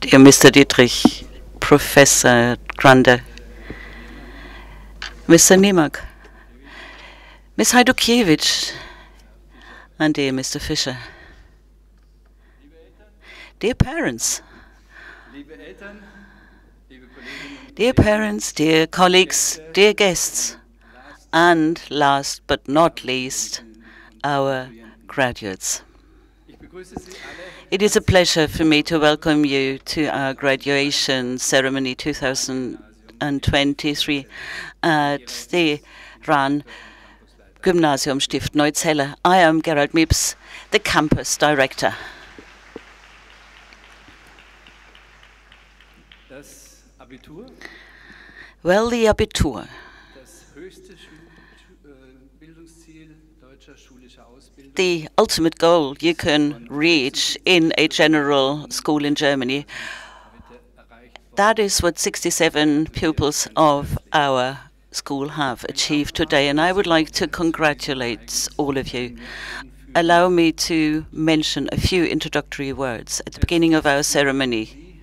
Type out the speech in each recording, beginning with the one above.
Dear Mr. Dietrich, Professor Grande, Mr. Nemack, Ms. Hajdukiewicz, and dear Mr. Fischer. Dear parents, dear colleagues, dear guests, and last but not least, our graduates. It is a pleasure for me to welcome you to our graduation ceremony 2023 at the Rahn Gymnasium Stift Neuzelle. I am Gerald Miebs, the campus director. Well, the Abitur, the ultimate goal you can reach in a general school in Germany. That is what 67 pupils of our school have achieved today, and I would like to congratulate all of you. Allow me to mention a few introductory words at the beginning of our ceremony.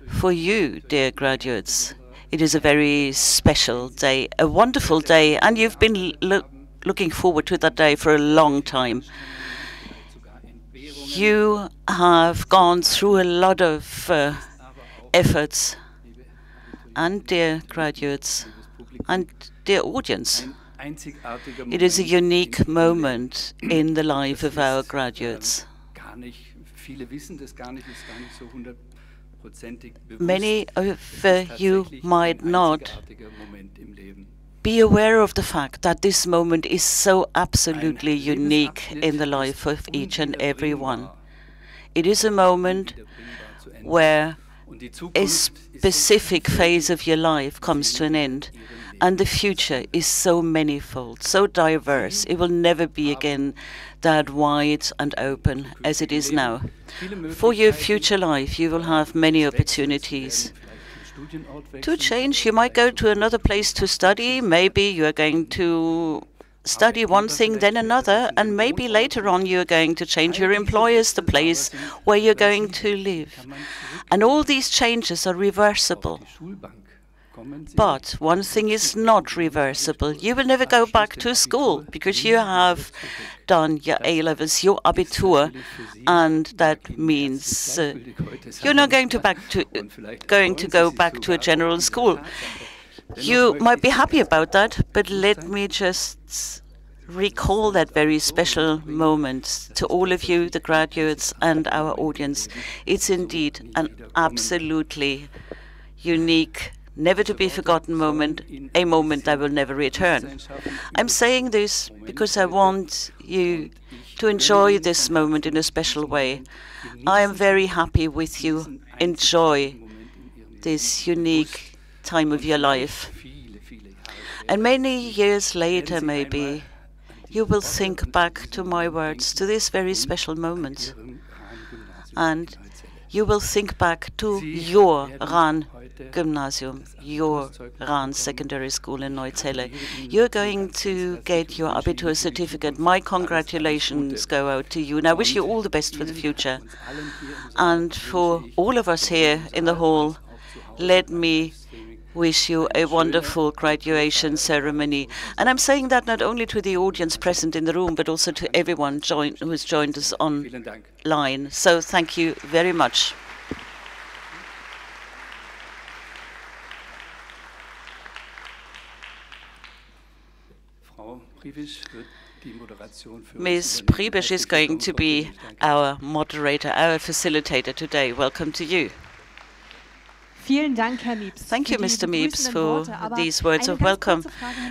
For you, dear graduates, it is a very special day, a wonderful day, and you've been looking forward to that day for a long time. You have gone through a lot of efforts, and dear graduates and dear audience, it is a unique moment in the life of our graduates. Many of you might not be aware of the fact that this moment is so absolutely unique in the life of each and every one. It is a moment where a specific phase of your life comes to an end, and the future is so manifold, so diverse. It will never be again that wide and open as it is now. For your future life, you will have many opportunities to change. You might go to another place to study. Maybe you are going to study one thing, then another, and maybe later on you are going to change your employers, the place where you're going to live. And all these changes are reversible. But one thing is not reversible. You will never go back to school because you have done your A-levels, your Abitur, and that means you're not going to go back to a general school. You might be happy about that, but let me just recall that very special moment to all of you, the graduates and our audience. It's indeed an absolutely unique, never to be forgotten moment, a moment that will never return. I'm saying this because I want you to enjoy this moment in a special way. I am very happy with you. Enjoy this unique time of your life. And many years later, maybe, you will think back to my words, to this very special moment. And you will think back to your Rahn Gymnasium, your Rahn Secondary School in Neuzelle. You're going to get your Abitur certificate. My congratulations go out to you, and I wish you all the best for the future. And for all of us here in the hall, let me wish you a wonderful graduation ceremony. And I'm saying that not only to the audience present in the room, but also to everyone who has joined us online. So thank you very much. Ms. Priebisch is going to be our moderator, our facilitator today. Welcome to you. Thank you, Mr. Miebs, for these words of welcome.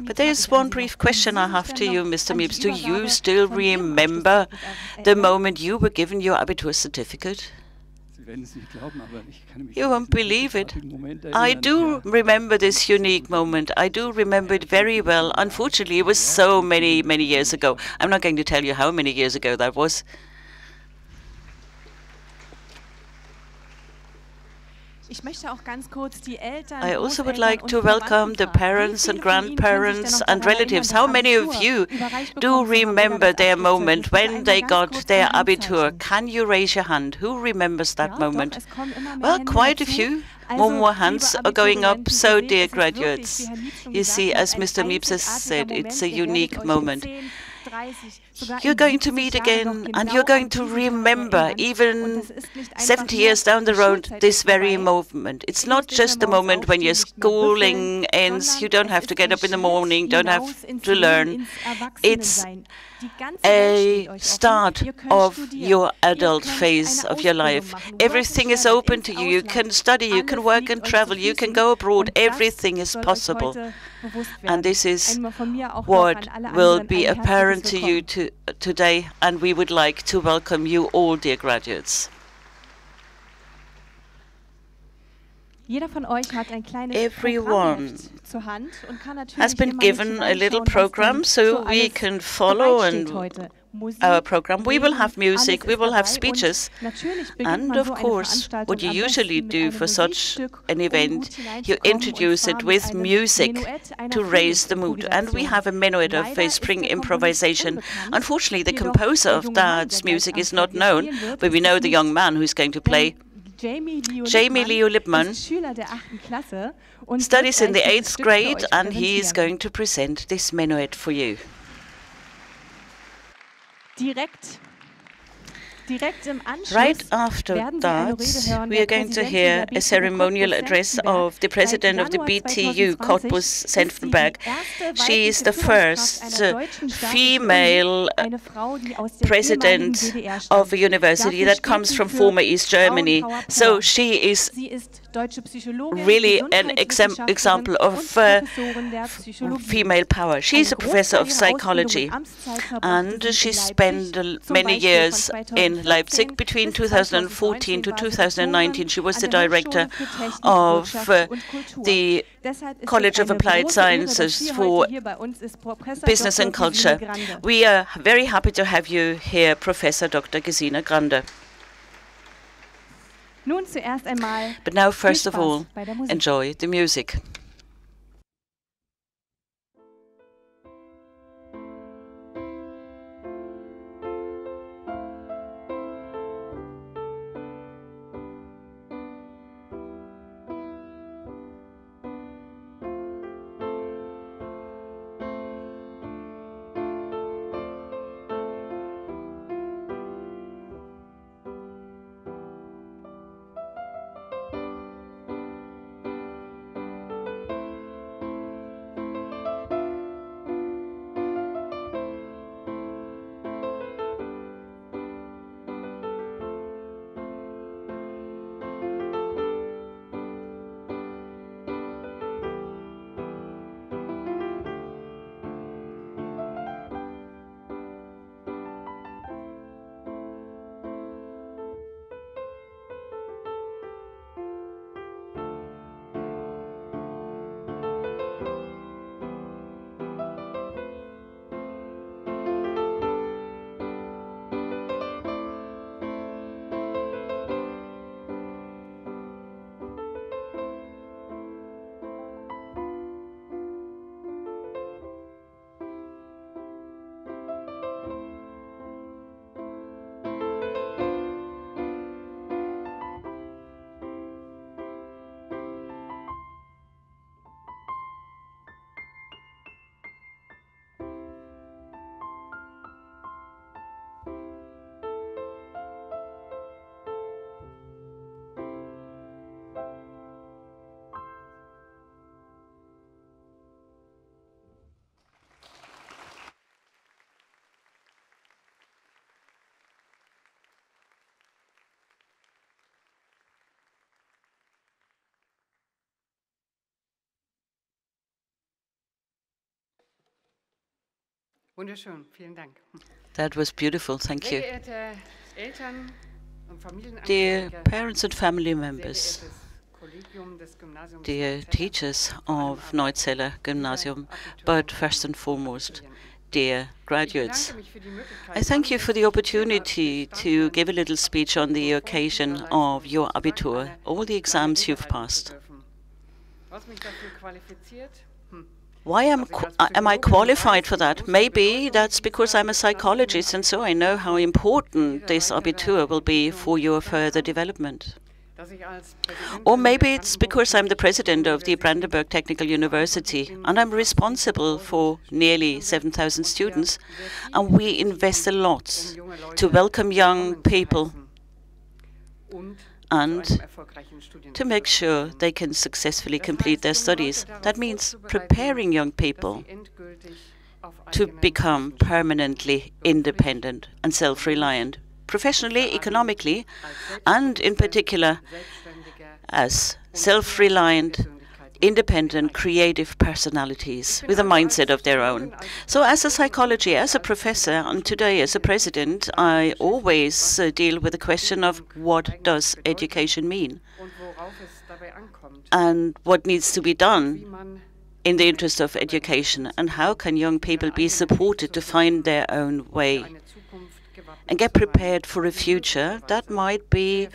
But there's one brief question I have to you, Mr. Miebs. Do you still remember the moment you were given your Abitur certificate? You won't believe it. I do remember this unique moment. I do remember it very well. Unfortunately, it was so many, many years ago. I'm not going to tell you how many years ago that was. I also would like to welcome the parents and grandparents and relatives. How many of you do remember their moment when they got their Abitur? Can you raise your hand? Who remembers that moment? Well, quite a few. More hands are going up. So, dear graduates, you see, as Mr. Miebs has said, it's a unique moment. You're going to meet again, and you're going to remember, even 70 years down the road, this very moment. It's not just the moment when your schooling ends, you don't have to get up in the morning, don't have to learn. It's a start of your adult phase of your life. Everything is open to you. You can study, you can work and travel, you can go abroad. Everything is possible. And this is what will be apparent to you today, and we would like to welcome you all, dear graduates. Everyone has been given a little program so we can follow our program. We will have music, we will have speeches, and of course, what you usually do for such an event, you introduce it with music to raise the mood. And we have a minuet of a spring improvisation. Unfortunately, the composer of that music is not known, but we know the young man who's going to play. Jamie Leo Lippmann studies in the 8th grade, and he is going to present this minuet for you. Right after that, we are going to hear a ceremonial address of the president of the BTU, Cottbus, Senftenberg. She is the first female president of a university that comes from former East Germany. So she is really an example of female power. She's a professor of psychology, and she spent many years in Leipzig. Between 2014 to 2019, she was the director of the College of Applied Sciences for Business and Culture. We are very happy to have you here, Professor Dr. Gesine Grande. But now, first of all, enjoy the music. That was beautiful, thank you. Dear parents and family members, dear teachers of Neuzelle Gymnasium, but first and foremost, dear graduates. I thank you for the opportunity to give a little speech on the occasion of your Abitur, all the exams you've passed. Why am I qualified for that? Maybe that's because I'm a psychologist and so I know how important this Abitur will be for your further development. Or maybe it's because I'm the president of the Brandenburg Technical University and I'm responsible for nearly 7,000 students, and we invest a lot to welcome young people and to make sure they can successfully complete their studies. That means preparing young people to become permanently independent and self-reliant, professionally, economically, and in particular as self-reliant, independent, creative personalities with a mindset of their own. So as a psychology, as a professor, and today as a president, I always deal with the question of what does education mean and what needs to be done in the interest of education, and how can young people be supported to find their own way and get prepared for a future that might be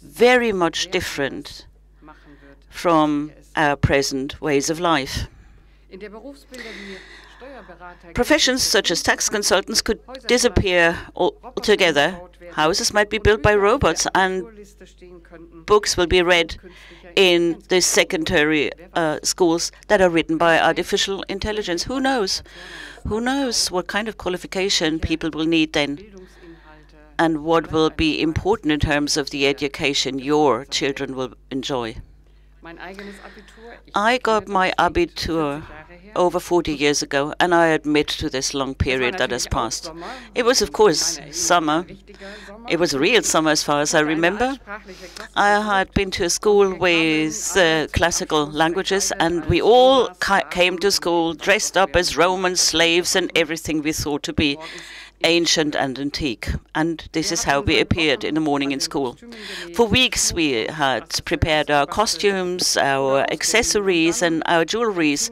very much different from our present ways of life. Professions such as tax consultants could disappear altogether. Houses might be built by robots and books will be read in the secondary schools that are written by artificial intelligence. Who knows? Who knows what kind of qualification people will need then, and what will be important in terms of the education your children will enjoy. I got my Abitur over 40 years ago, and I admit to this long period that has passed. It was, of course, summer. It was real summer as far as I remember. I had been to a school with classical languages, and we all came to school dressed up as Roman slaves and everything we thought to be ancient and antique, and this is how we appeared in the morning in school. For weeks we had prepared our costumes, our accessories and our jewelries,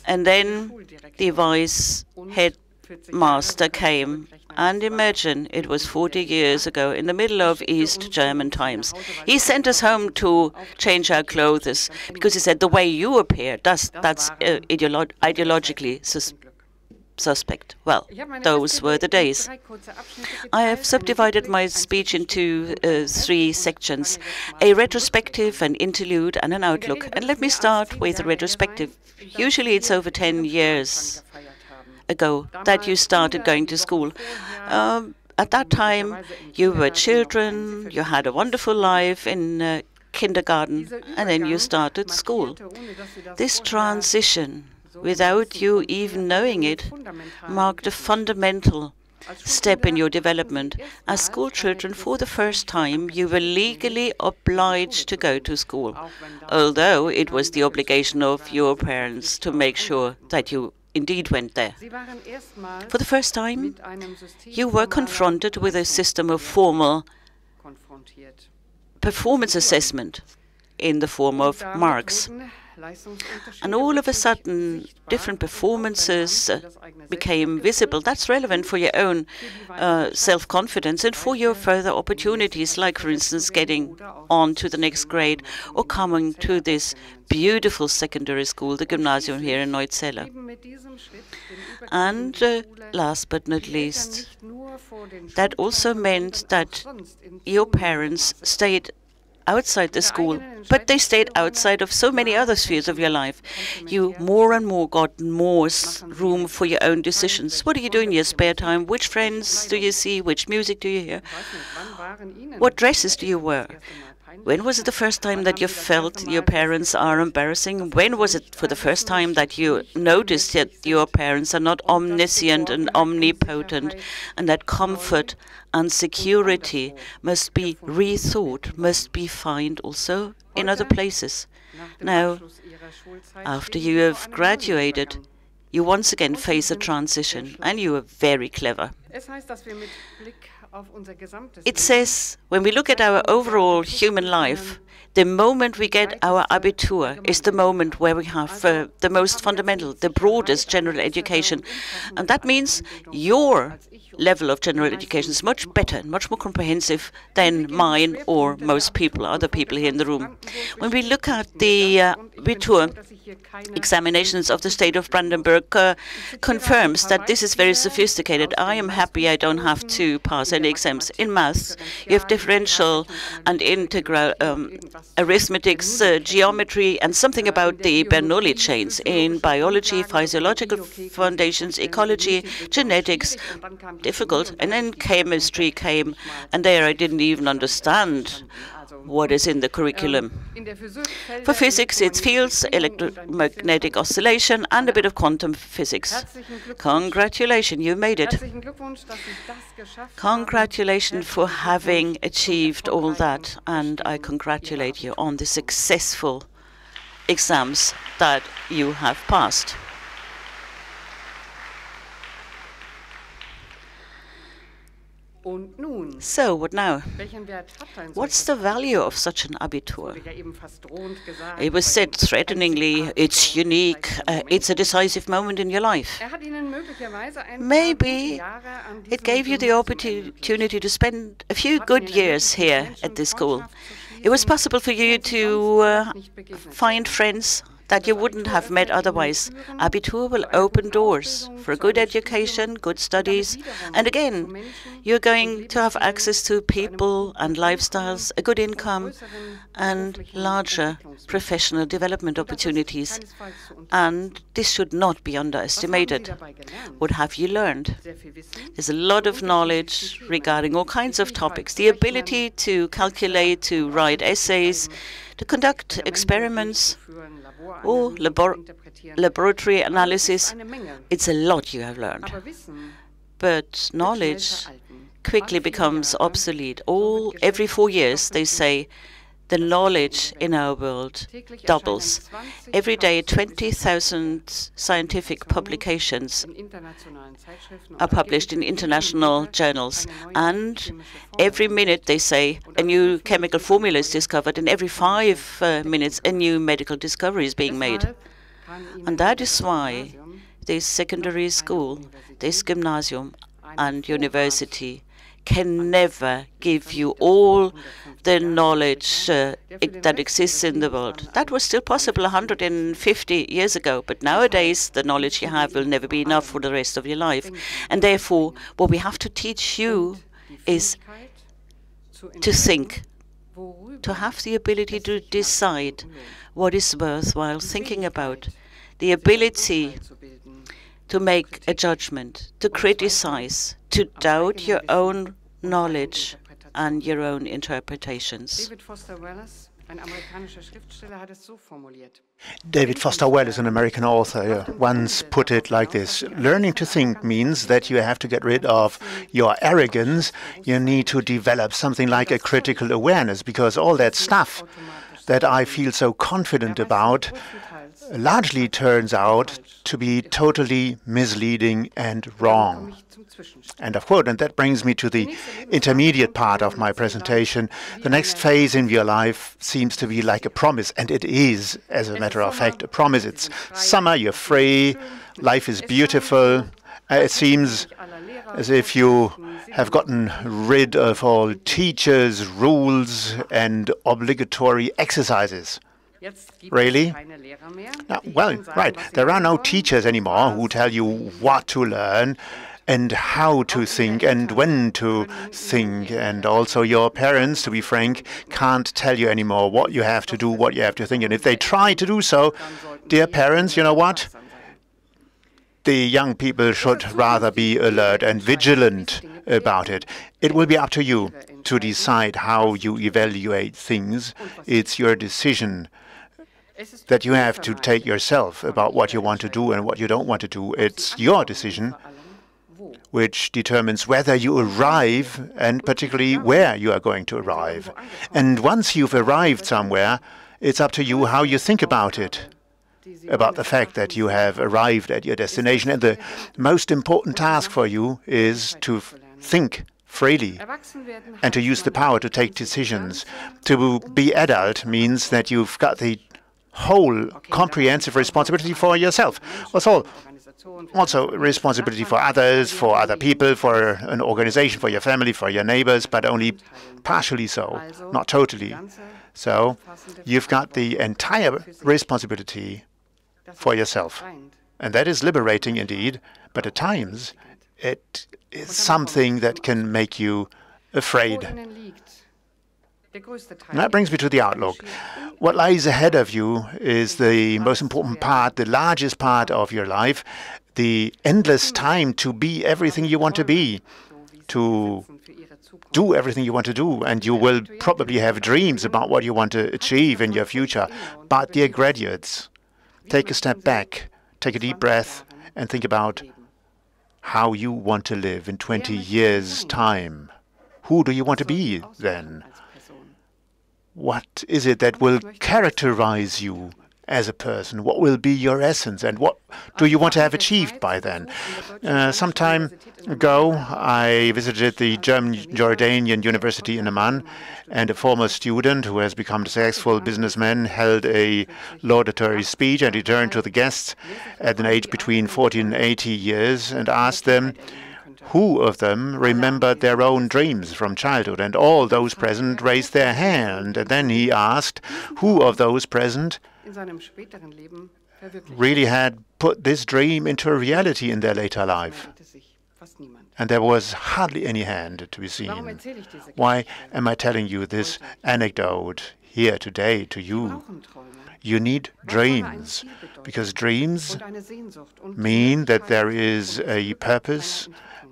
and then the vice headmaster came, and imagine, it was 40 years ago in the middle of East German times. He sent us home to change our clothes because he said the way you appear, that's ideologically suspect. Well, those were the days. I have subdivided my speech into 3 sections: a retrospective, an interlude, and an outlook. And let me start with a retrospective. Usually it's over 10 years ago that you started going to school. At that time, you were children, you had a wonderful life in kindergarten, and then you started school. This transition, without you even knowing it, marked a fundamental step in your development. As school children, for the first time, you were legally obliged to go to school, although it was the obligation of your parents to make sure that you indeed went there. For the first time, you were confronted with a system of formal performance assessment in the form of marks. And all of a sudden, different performances became visible. That's relevant for your own self-confidence and for your further opportunities, like, for instance, getting on to the next grade or coming to this beautiful secondary school, the Gymnasium here in Neuzelle. And last but not least, that also meant that your parents stayed outside the school, but they stayed outside of so many other spheres of your life. You more and more got more room for your own decisions. What do you do in your spare time? Which friends do you see? Which music do you hear? What dresses do you wear? When was it the first time that you felt your parents are embarrassing? When was it for the first time that you noticed that your parents are not omniscient and omnipotent, and that comfort and security must be rethought, must be found also in other places? Now, after you have graduated, you once again face a transition, and you are very clever. it says, when we look at our overall human life, the moment we get our Abitur is the moment where we have the most fundamental, the broadest general education. And that means your level of general education is much better and much more comprehensive than mine or most people, other people here in the room. When we look at the Abitur examinations of the state of Brandenburg, confirms that this is very sophisticated. I am happy I don't have to pass any exams. In maths, you have differential and integral arithmetics, geometry, and something about the Bernoulli chains. In biology, physiological foundations, ecology, genetics, difficult. And then chemistry came, and there I didn't even understand what is in the curriculum. For physics, it's fields, electromagnetic oscillation, and a bit of quantum physics. Congratulations, you made it. Congratulations for having achieved all that, and I congratulate you on the successful exams that you have passed. So, what now? What's the value of such an Abitur? It was said threateningly, it's unique, it's a decisive moment in your life. Maybe it gave you the opportunity to spend a few good years here at this school. It was possible for you to find friends that you wouldn't have met otherwise. Abitur will open doors for good education, good studies, and again, you're going to have access to people and lifestyles, a good income, and larger professional development opportunities. And this should not be underestimated. What have you learned? There's a lot of knowledge regarding all kinds of topics. The ability to calculate, to write essays, to conduct experiments, or laboratory analysis. It's a lot you have learned. But knowledge quickly becomes obsolete. Every 4 years, they say, the knowledge in our world doubles. Every day, 20,000 scientific publications are published in international journals. And every minute, they say, a new chemical formula is discovered, and every 5 minutes, a new medical discovery is being made. And that is why this secondary school, this gymnasium and university can never give you all the knowledge that exists in the world. That was still possible 150 years ago, but nowadays the knowledge you have will never be enough for the rest of your life. And therefore, what we have to teach you is to think, to have the ability to decide what is worthwhile thinking about, the ability to make a judgment, to criticize, to doubt your own knowledge and your own interpretations. David Foster Wallace, an American author, once put it like this: learning to think means that you have to get rid of your arrogance. You need to develop something like a critical awareness, because all that stuff that I feel so confident about largely turns out to be totally misleading and wrong. End of quote. And that brings me to the intermediate part of my presentation. The next phase in your life seems to be like a promise, and it is, as a matter of fact, a promise. It's summer, you're free, life is beautiful. It seems as if you have gotten rid of all teachers, rules, and obligatory exercises. Really? Now, well, right. There are no teachers anymore who tell you what to learn and how to think and when to think. And also your parents, to be frank, can't tell you anymore what you have to do, what you have to think. And if they try to do so, dear parents, you know what? The young people should rather be alert and vigilant about it. It will be up to you to decide how you evaluate things. It's your decision that you have to take yourself about what you want to do and what you don't want to do. It's your decision which determines whether you arrive and particularly where you are going to arrive. And once you've arrived somewhere, it's up to you how you think about it, about the fact that you have arrived at your destination. And the most important task for you is to think freely and to use the power to take decisions. To be adult means that you've got the whole comprehensive responsibility for yourself. Also responsibility for others, for other people, for an organization, for your family, for your neighbors, but only partially so, not totally. So you've got the entire responsibility for yourself. And that is liberating indeed, but at times it is something that can make you afraid. And that brings me to the outlook. What lies ahead of you is the most important part, the largest part of your life, the endless time to be everything you want to be, to do everything you want to do, and you will probably have dreams about what you want to achieve in your future. But dear graduates, take a step back, take a deep breath, and think about how you want to live in 20 years' time. Who do you want to be then? What is it that will characterize you as a person? What will be your essence, and what do you want to have achieved by then? Some time ago, I visited the German-Jordanian University in Amman, and a former student who has become a successful businessman held a laudatory speech, and he turned to the guests at an age between 40 and 80 years and asked them, who of them remembered their own dreams from childhood? And all those present raised their hand. And then he asked, who of those present really had put this dream into a reality in their later life? And there was hardly any hand to be seen. Why am I telling you this anecdote here today to you? You need dreams, because dreams mean that there is a purpose,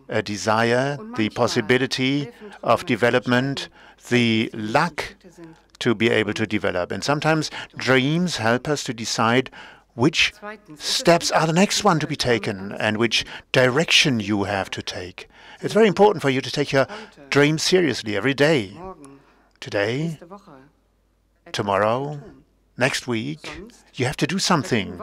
a desire, the possibility of development, the luck to be able to develop. And sometimes dreams help us to decide which steps are the next one to be taken and which direction you have to take. It's very important for you to take your dreams seriously every day. Today, tomorrow, next week, you have to do something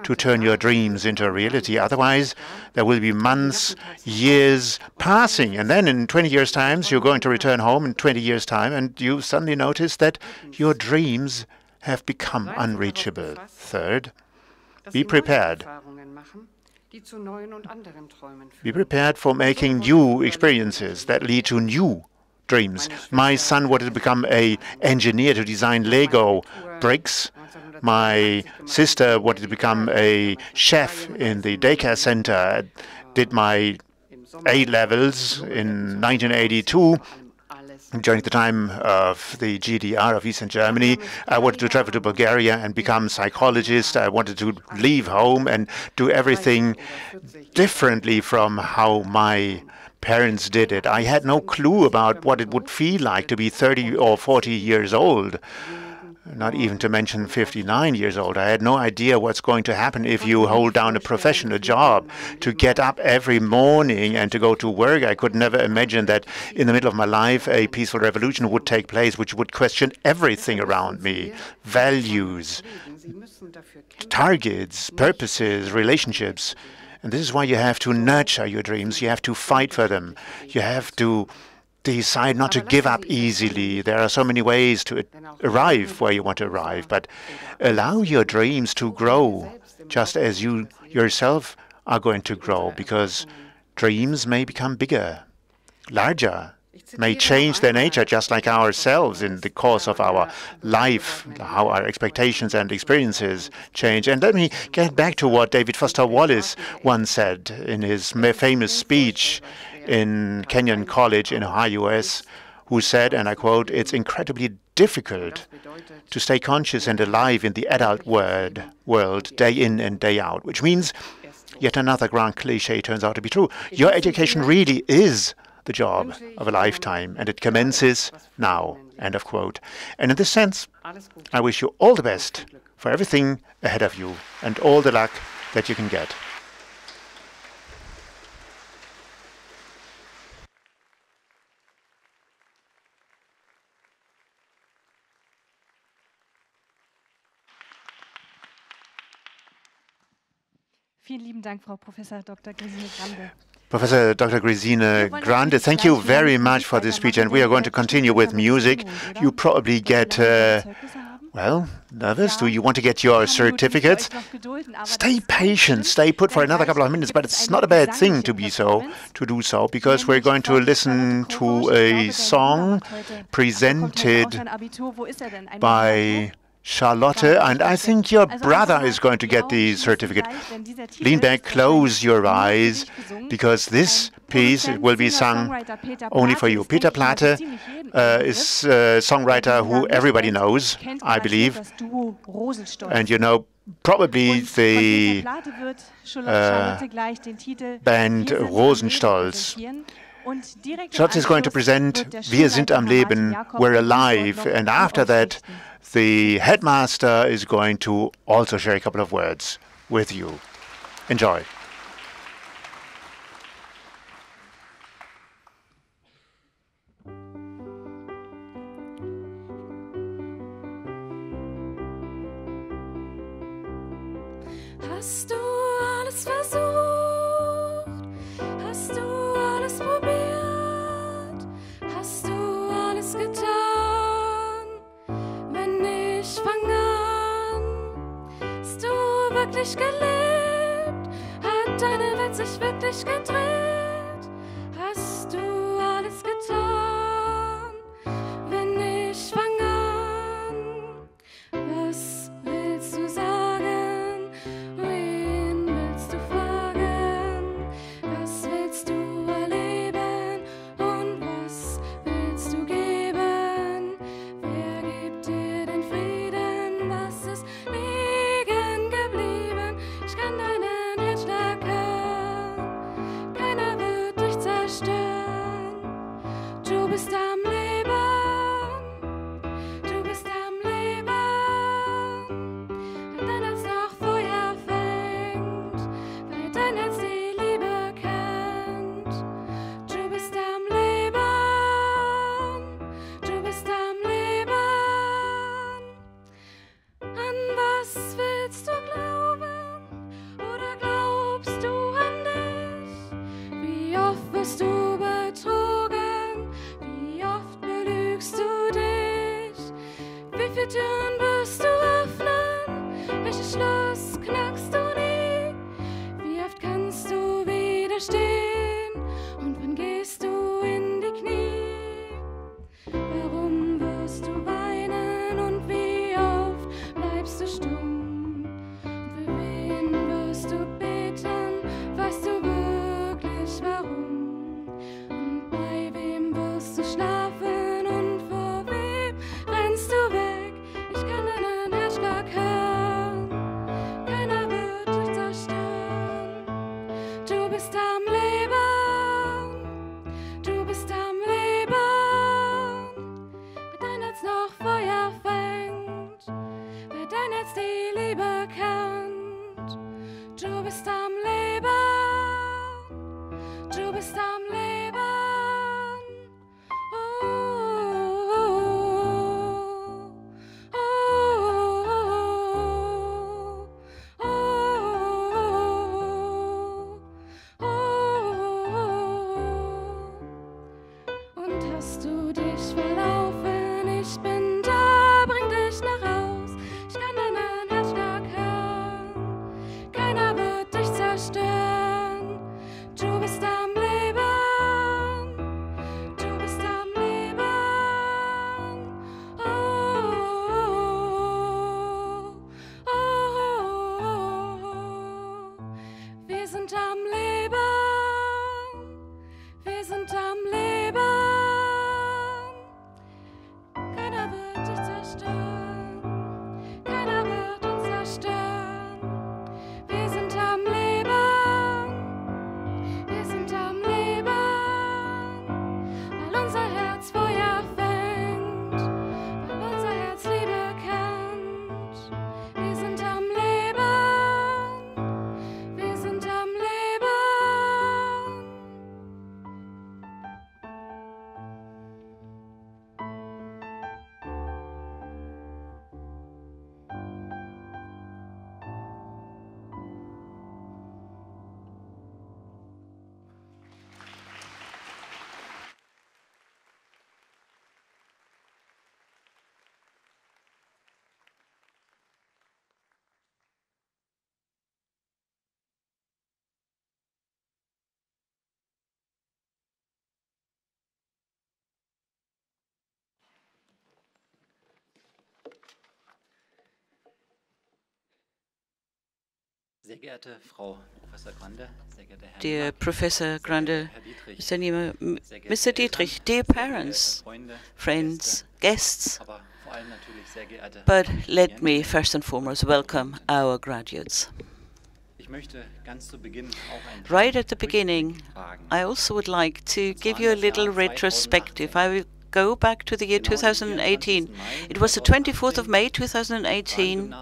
to turn your dreams into a reality. Otherwise, there will be months, years passing, and then in 20 years' time, you're going to return home in 20 years' time, and you suddenly notice that your dreams have become unreachable. Third, be prepared. Be prepared for making new experiences that lead to new dreams. My son wanted to become an engineer to design Lego bricks. My sister wanted to become a chef in the daycare center. Did my A-levels in 1982. During the time of the GDR of Eastern Germany, I wanted to travel to Bulgaria and become a psychologist. I wanted to leave home and do everything differently from how my parents did it. I had no clue about what it would feel like to be 30 or 40 years old, not even to mention 59 years old. I had no idea what's going to happen if you hold down a profession, a job, to get up every morning and to go to work. I could never imagine that in the middle of my life a peaceful revolution would take place which would question everything around me. Values, targets, purposes, relationships. And this is why you have to nurture your dreams. You have to fight for them. You have to decide not to give up easily. There are so many ways to arrive where you want to arrive, but allow your dreams to grow just as you yourself are going to grow, because dreams may become bigger, larger, may change their nature just like ourselves in the course of our life, how our expectations and experiences change. And let me get back to what David Foster Wallace once said in his famous speech in Kenyon College in Ohio, US, who said, and I quote, "It's incredibly difficult to stay conscious and alive in the adult world day in and day out," which means yet another grand cliché turns out to be true. Your education really is the job of a lifetime, and it commences now, end of quote. And in this sense, I wish you all the best for everything ahead of you and all the luck that you can get. Vielen lieben Dank, Frau Professor Dr. Gesine Grande. Professor Dr. Gesine Grande, thank you very much for this speech, and we are going to continue with music. You probably get, well, nervous. Do you want to get your certificates? Stay patient, stay put for another couple of minutes, but it's not a bad thing to do so, because we're going to listen to a song presented by Charlotte, and I think your brother is going to get the certificate. Lean back, close your eyes, because this piece will be sung only for you. Peter Platte is a songwriter who everybody knows, I believe, and you know probably the band Rosenstolz. Charlotte is going to present Wir sind am Leben, We're Alive, and after that the headmaster is going to also share a couple of words with you. Enjoy. Hast du alles versucht? Hast du alles probiert? Hast du alles getan? Wenn ich fang an, hast du wirklich gelebt? Hat deine Welt sich wirklich gedreht? Hast du alles getan? Wenn ich fang an, was willst du sagen? Wen willst du fragen? Was willst du erleben? Und was willst du geben? Wer gibt dir den Frieden? Was ist liegen geblieben? Ich kann deinen Herzschlag hören. Keiner wird dich zerstören. Du bist am Leben. Du bist am Leben. Dein Herz noch Feuer fängt, weil dein Herz die Liebe kennt. Du bist am Leben. Du bist am Leben. An was willst du glauben? Oder glaubst du an dich? Wie oft wirst du betrogen? Wie oft belügst du dich? Wie viele Türen wirst du öffnen? Welches Schloss knackst du nie? Wie oft kannst du widerstehen? Und wann gehst du in die Knie? Warum wirst du weinen und wie oft bleibst du stumm? Und für wen wirst du beten? Weißt du wirklich warum? Und bei wem wirst du schlafen und vor wem rennst du weg? Ich kann deinen Herzschlag hören. Keiner wird dich zerstören. Du bist am Leben. Du bist am Leben. Wer dein Herz noch Feuer fängt, wer dein Herz die Liebe kennt. Du bist am Leben. Du bist am Leben. Oh, oh, oh, oh, oh. Und hast du dich verlaufen? Ich bin da, bring dich nach Haus. Ich kann deinen Herzschlag hören. Keiner wird dich zerstören. Du bist am Leben. dear Professor Grande, Mr. Nemack, Mr. Dietrich, dear parents, friends, guests, but let me first and foremost welcome our graduates. Right at the beginning, I also would like to give you a little retrospective. I will go back to the year 2018. It was the 24th of May 2018,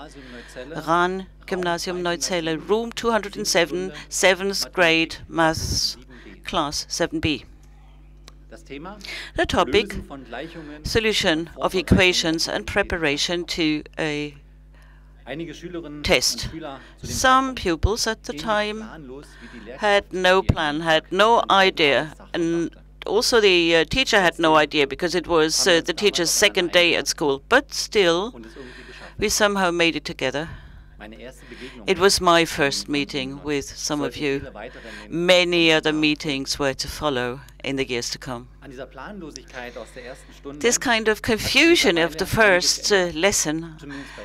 Rahn, Gymnasium Neuzelle, room 207, 7th grade maths class 7B. The topic, solution of equations and preparation to a test. Some pupils at the time had no plan, had no idea, and also the teacher had no idea because it was the teacher's second day at school. But still, we somehow made it together. It was my first meeting with some of you. Many other meetings were to follow in the years to come. This kind of confusion of the first lesson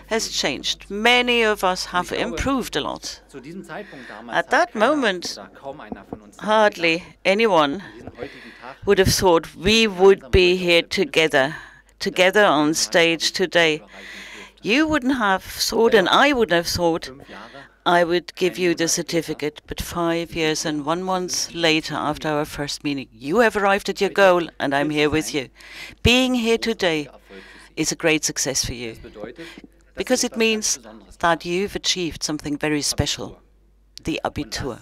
has changed. Many of us have improved a lot. At that moment, hardly anyone would have thought we would be here together on stage today. You wouldn't have thought, and I wouldn't have thought, I would give you the certificate. But 5 years and 1 month later, after our first meeting, you have arrived at your goal, and I'm here with you. Being here today is a great success for you, because it means that you've achieved something very special, the Abitur.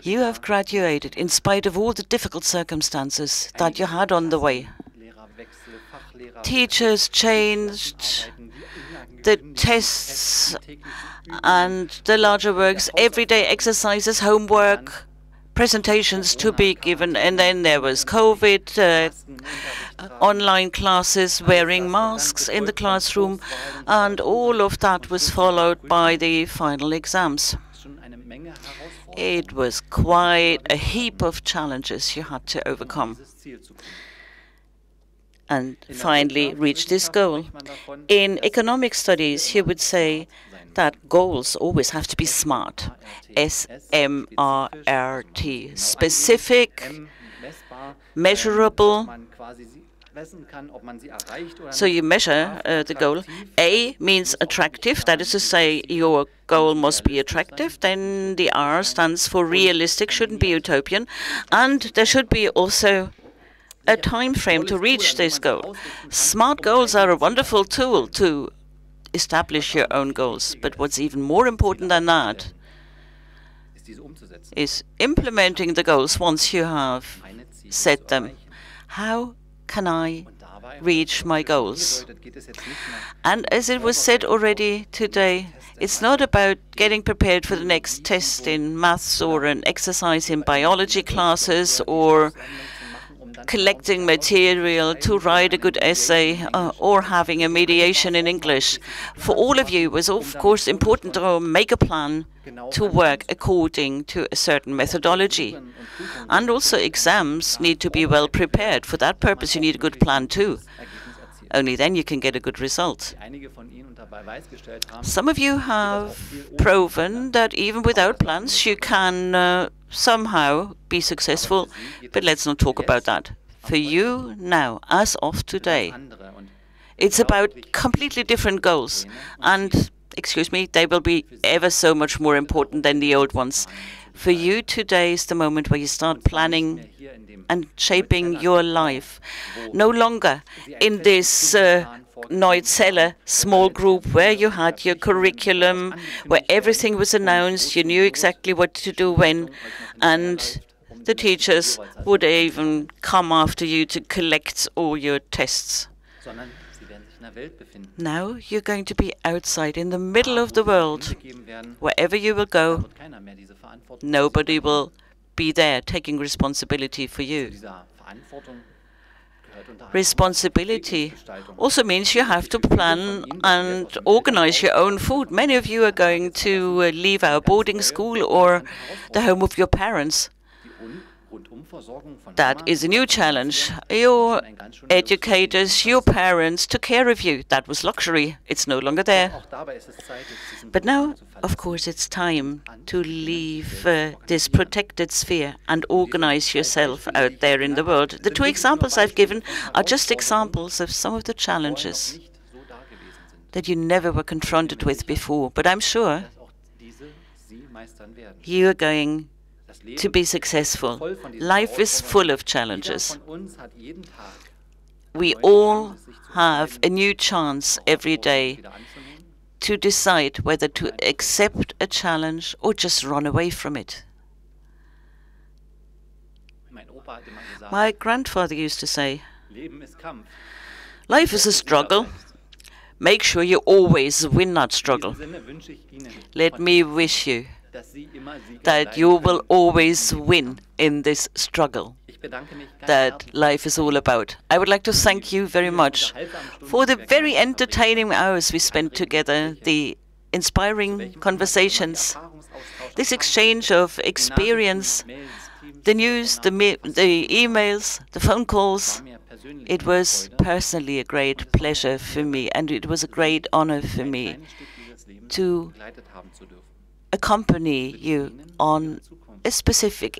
You have graduated in spite of all the difficult circumstances that you had on the way. Teachers changed, the tests and the larger works, everyday exercises, homework, presentations to be given, and then there was COVID, online classes, wearing masks in the classroom, and all of that was followed by the final exams. It was quite a heap of challenges you had to overcome and finally reach this goal. In economic studies, you would say that goals always have to be SMART, S-M-R-T, specific, measurable. So you measure the goal. A means attractive, that is to say your goal must be attractive. Then the R stands for realistic, shouldn't be utopian. And there should be also a time frame to reach this goal. SMART goals are a wonderful tool to establish your own goals. But what's even more important than that is implementing the goals once you have set them. How can I reach my goals? And as it was said already today, it's not about getting prepared for the next test in maths or an exercise in biology classes or collecting material to write a good essay or having a mediation in English. For all of you, it was of course important to make a plan to work according to a certain methodology. And also exams need to be well prepared. For that purpose, you need a good plan too. Only then you can get a good result. Some of you have proven that even without plans you can somehow be successful, but let's not talk about that. For you now, as of today, it's about completely different goals. And, excuse me, they will be ever so much more important than the old ones. For you, today is the moment where you start planning and shaping your life. No longer in this Neuzelle small group where you had your curriculum, where everything was announced, you knew exactly what to do when, and the teachers would even come after you to collect all your tests. Now you're going to be outside in the middle of the world. Wherever you will go, nobody will be there taking responsibility for you. Responsibility also means you have to plan and organize your own food. Many of you are going to leave our boarding school or the home of your parents. That is a new challenge. Your educators, your parents took care of you. That was luxury. It's no longer there. But now, of course, it's time to leave this protected sphere and organize yourself out there in the world. The two examples I've given are just examples of some of the challenges that you never were confronted with before. But I'm sure you are going to be successful. Life is full of challenges. We all have a new chance every day to decide whether to accept a challenge or just run away from it. My grandfather used to say, life is a struggle. Make sure you always win that struggle. Let me wish you that you will always win in this struggle that life is all about. I would like to thank you very much for the very entertaining hours we spent together, the inspiring conversations, this exchange of experience, the news, the emails, the phone calls. It was personally a great pleasure for me, and it was a great honor for me to accompany you on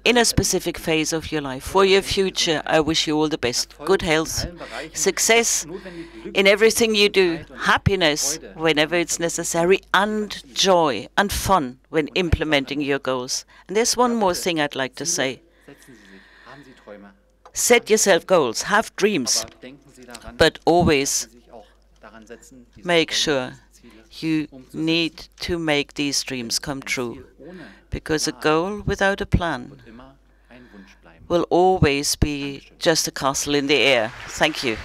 in a specific phase of your life. For your future, I wish you all the best. Good health, success in everything you do, happiness whenever it's necessary, and joy and fun when implementing your goals. And there's one more thing I'd like to say. Set yourself goals, have dreams, but always make sure you need to make these dreams come true, because a goal without a plan will always be just a castle in the air. Thank you.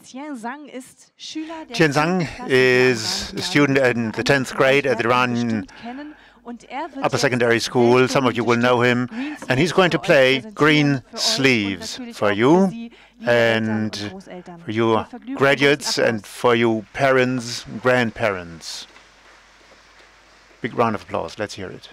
Tianzang is a student in the 10th grade at the Rahn upper secondary school. Some of you will know him. And he's going to play Green Sleeves for you and for your graduates and for your parents and grandparents. Big round of applause. Let's hear it.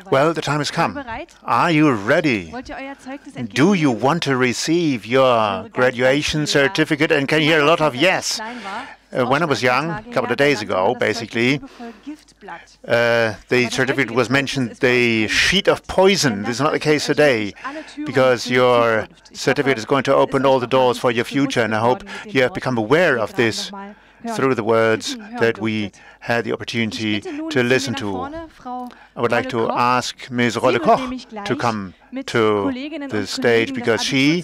Well, the time has come. Are you ready? Do you want to receive your graduation certificate? And can you hear a lot of yes? When I was young, a couple of days ago, basically, the certificate was mentioned the sheet of poison. This is not the case today, because your certificate is going to open all the doors for your future, and I hope you have become aware of this through the words that we had the opportunity to listen to. I would like to ask Ms. Rolle-Koch to come to the stage, because she,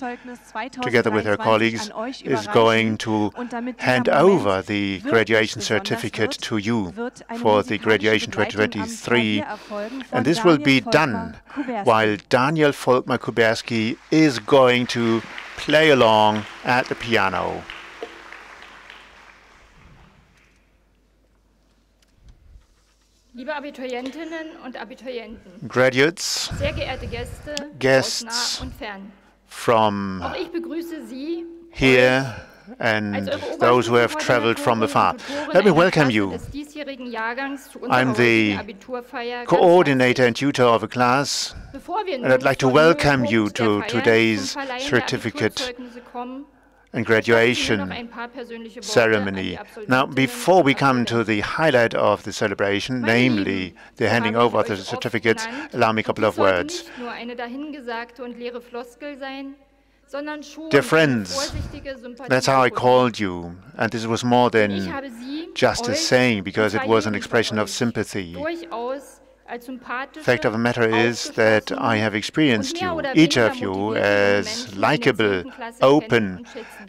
together with her colleagues, is going to hand over the graduation certificate to you for the graduation 2023. And this will be done while Daniel Volkmar-Kuberski is going to play along at the piano. Liebe Abiturientinnen und Abiturienten, graduates, sehr geehrte Gäste, guests aus nah und fern. From Auch ich begrüße Sie, here and those who have traveled from afar. Let me welcome you. I'm the coordinator and tutor of a class, and I'd like to welcome you to today's certificate and graduation ceremony. Now, before we come to the highlight of the celebration, namely the handing over of the certificates, allow me a couple of words. Dear friends, that's how I called you, and this was more than just a saying, because it was an expression of sympathy. Fact of the matter is that I have experienced you, each of you, as likable, open,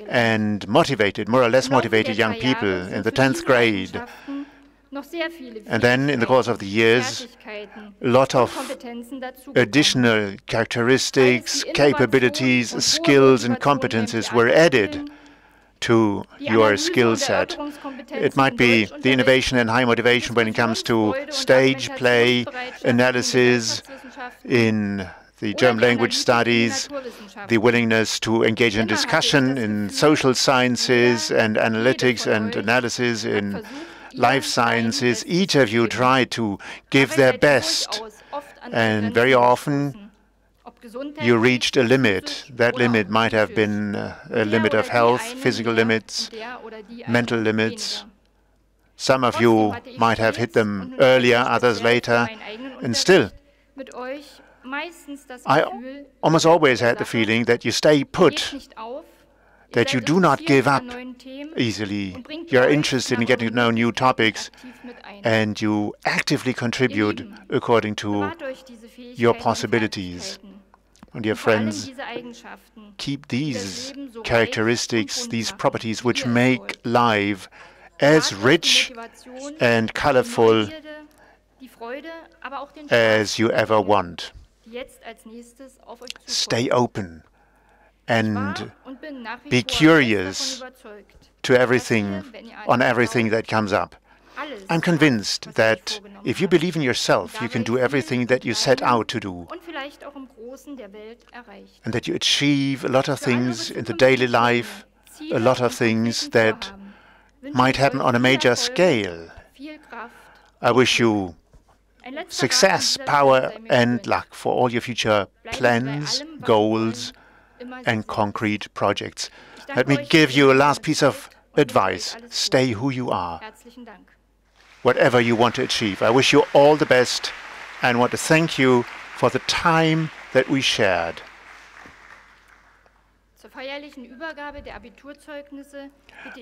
and motivated, more or less motivated young people in the 10th grade. And then, in the course of the years, a lot of additional characteristics, capabilities, skills, and competences were added to your skill set. It might be the innovation and high motivation when it comes to stage play, analysis in the German language studies, the willingness to engage in discussion in social sciences and analytics and analysis in life sciences. Each of you tried to give their best, and very often you reached a limit. That limit might have been a limit of health, physical limits, mental limits. Some of you might have hit them earlier, others later. And still, I almost always had the feeling that you stay put, that you do not give up easily. You are interested in getting to know new topics, and you actively contribute according to your possibilities. And dear friends, keep these characteristics, these properties which make life as rich and colorful as you ever want. Stay open and be curious to everything, on everything that comes up. I'm convinced that if you believe in yourself, you can do everything that you set out to do, and that you achieve a lot of things in the daily life, a lot of things that might happen on a major scale. I wish you success, power, and luck for all your future plans, goals, and concrete projects. Let me give you a last piece of advice. Stay who you are, whatever you want to achieve. I wish you all the best and want to thank you for the time that we shared.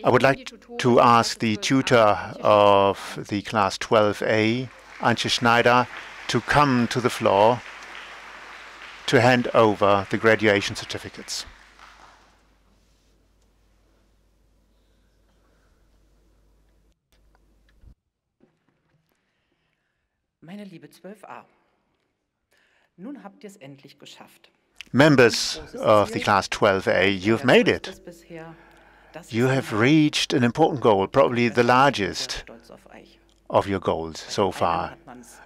I would like to ask the tutor of the class 12A, Antje Schneider, to come to the floor to hand over the graduation certificates. Meine liebe 12a, nun habt ihr es endlich geschafft. Members of the class 12A, you've made it. You have reached an important goal, probably the largest of your goals so far,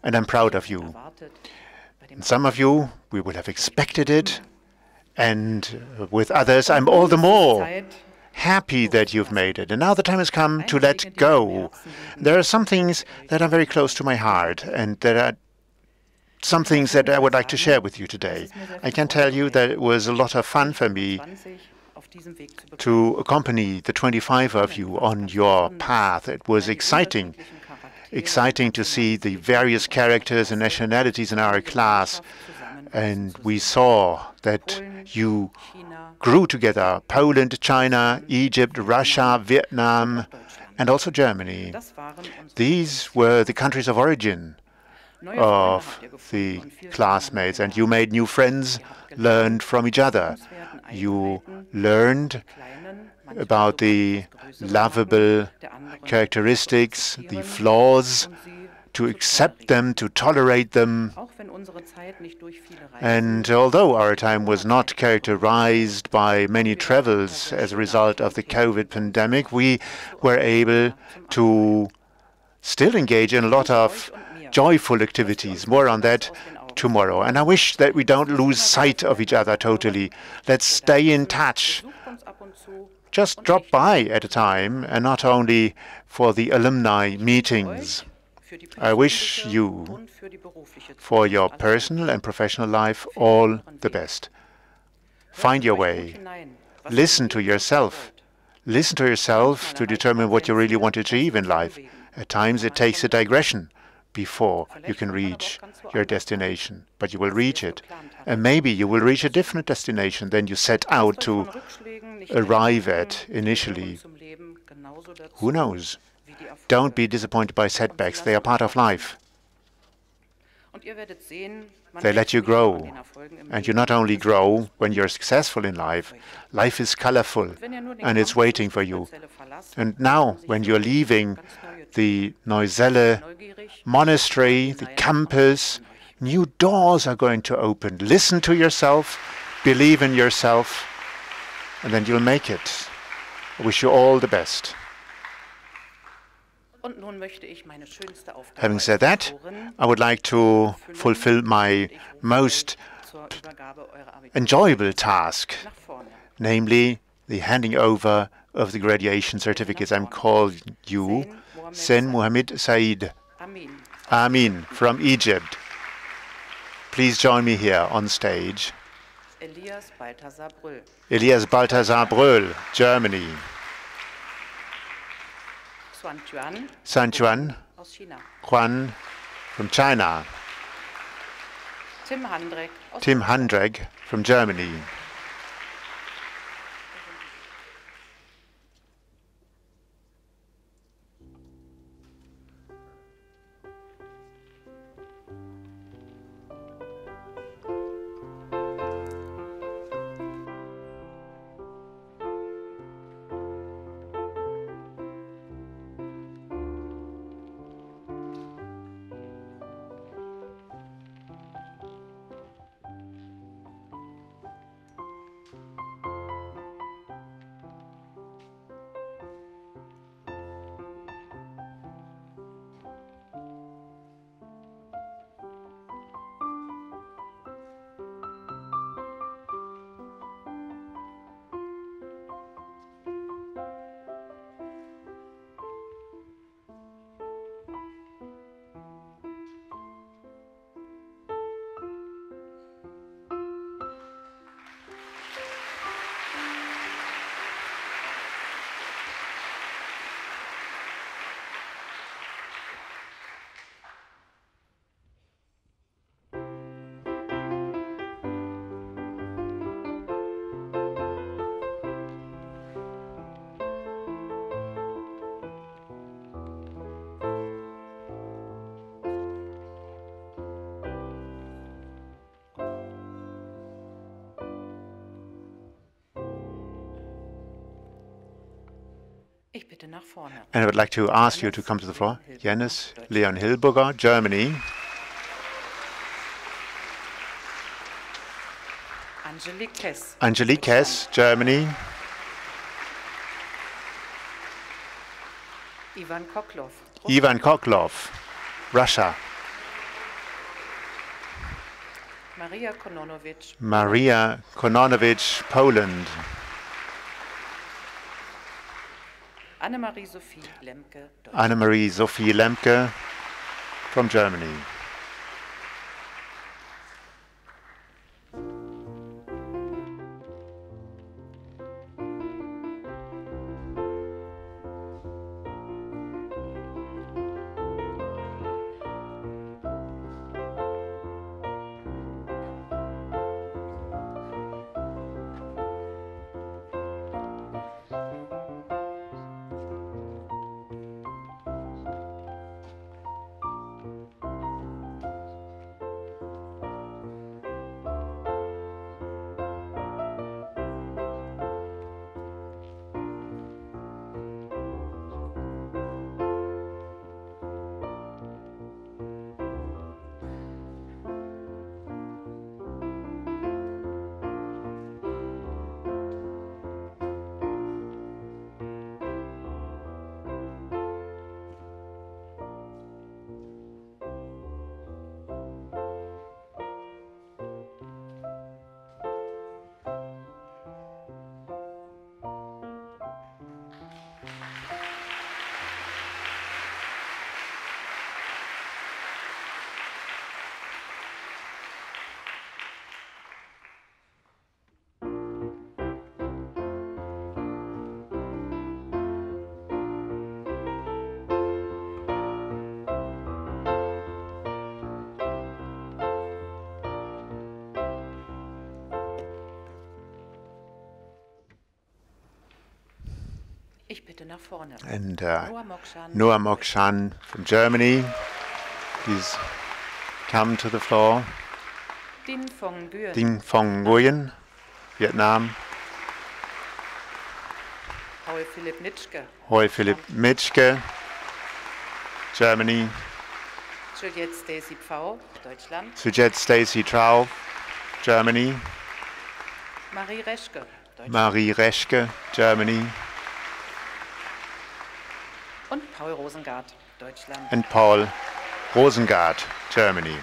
and I'm proud of you. And some of you, we would have expected it, and with others, I'm all the more happy that you've made it. And now the time has come to let go. There are some things that are very close to my heart, and there are some things that I would like to share with you today. I can tell you that it was a lot of fun for me to accompany the 25 of you on your path. It was exciting to see the various characters and nationalities in our class. And we saw that you grew together: Poland, China, Egypt, Russia, Vietnam, and also Germany. These were the countries of origin of the classmates, and you made new friends, learned from each other. You learned about the lovable characteristics, the flaws, to accept them, to tolerate them. And although our time was not characterized by many travels as a result of the COVID pandemic, we were able to still engage in a lot of joyful activities. More on that tomorrow. And I wish that we don't lose sight of each other totally. Let's stay in touch. Just drop by at a time, and not only for the alumni meetings. I wish you, for your personal and professional life, all the best. Find your way. Listen to yourself. Listen to yourself to determine what you really want to achieve in life. At times it takes a digression before you can reach your destination, but you will reach it. And maybe you will reach a different destination than you set out to arrive at initially. Who knows? Don't be disappointed by setbacks. They are part of life. They let you grow. And you not only grow when you're successful in life. Life is colorful, and it's waiting for you. And now, when you're leaving the Neuzelle monastery, the campus, new doors are going to open. Listen to yourself, believe in yourself, and then you'll make it. I wish you all the best. Having said that, I would like to fulfill my most enjoyable task, namely the handing over of the graduation certificates. I'm calling you Sen Mohammed Said Amin from Egypt. Please join me here on stage. Elias Balthasar Bröhl, Germany. San Chuan Juan from China. Tim Handrek from Germany. And I would like to ask you to come to the floor. Jannis Leon Hilburger, Germany. Angelique Hess, Germany. Ivan Koklov, Russia. Maria Kononovich, Poland. Annemarie-Sophie Lemke, Deutschland. Annemarie-Sophie Lemke from Germany. Ich bitte nach vorne. And Noah Mokshan from Germany, please come to the floor. Dinh Phong Nguyen. Dinh Phong Nguyen, Vietnam. Hoi Philipp Nitschke. Hoi Philipp Mitschke, Germany. Juliette Stacy Pfau, Deutschland. Sujette Stacy Trau, Germany. Marie Reschke, Deutschland. Marie Reschke, Germany. Und Paul Rosengart, Deutschland. And Paul Rosengart, Germany.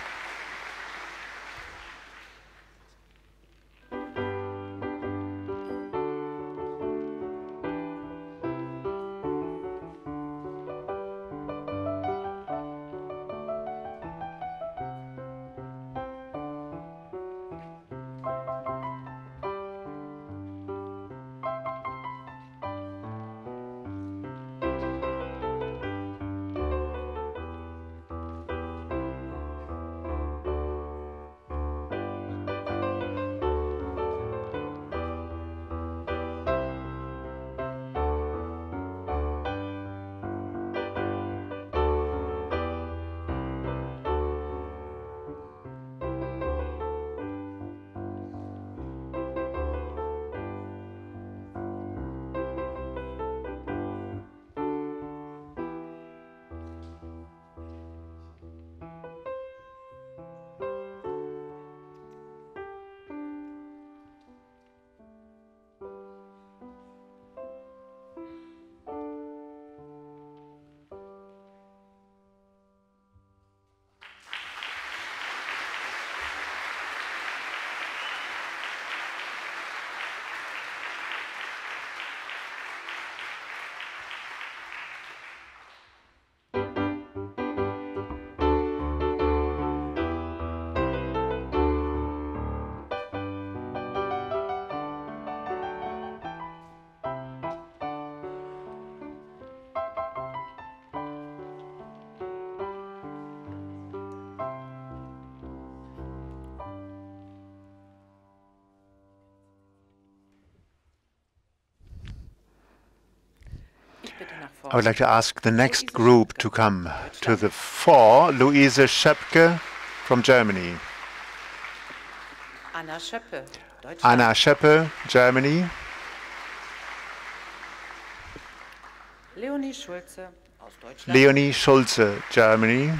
I would like to ask the next group to come to the fore. Luise Schöpke from Germany. Anna Schöppe, Deutschland. Anna Schöppe, Germany. Leonie Schulze aus Deutschland. Leonie Schulze, Germany.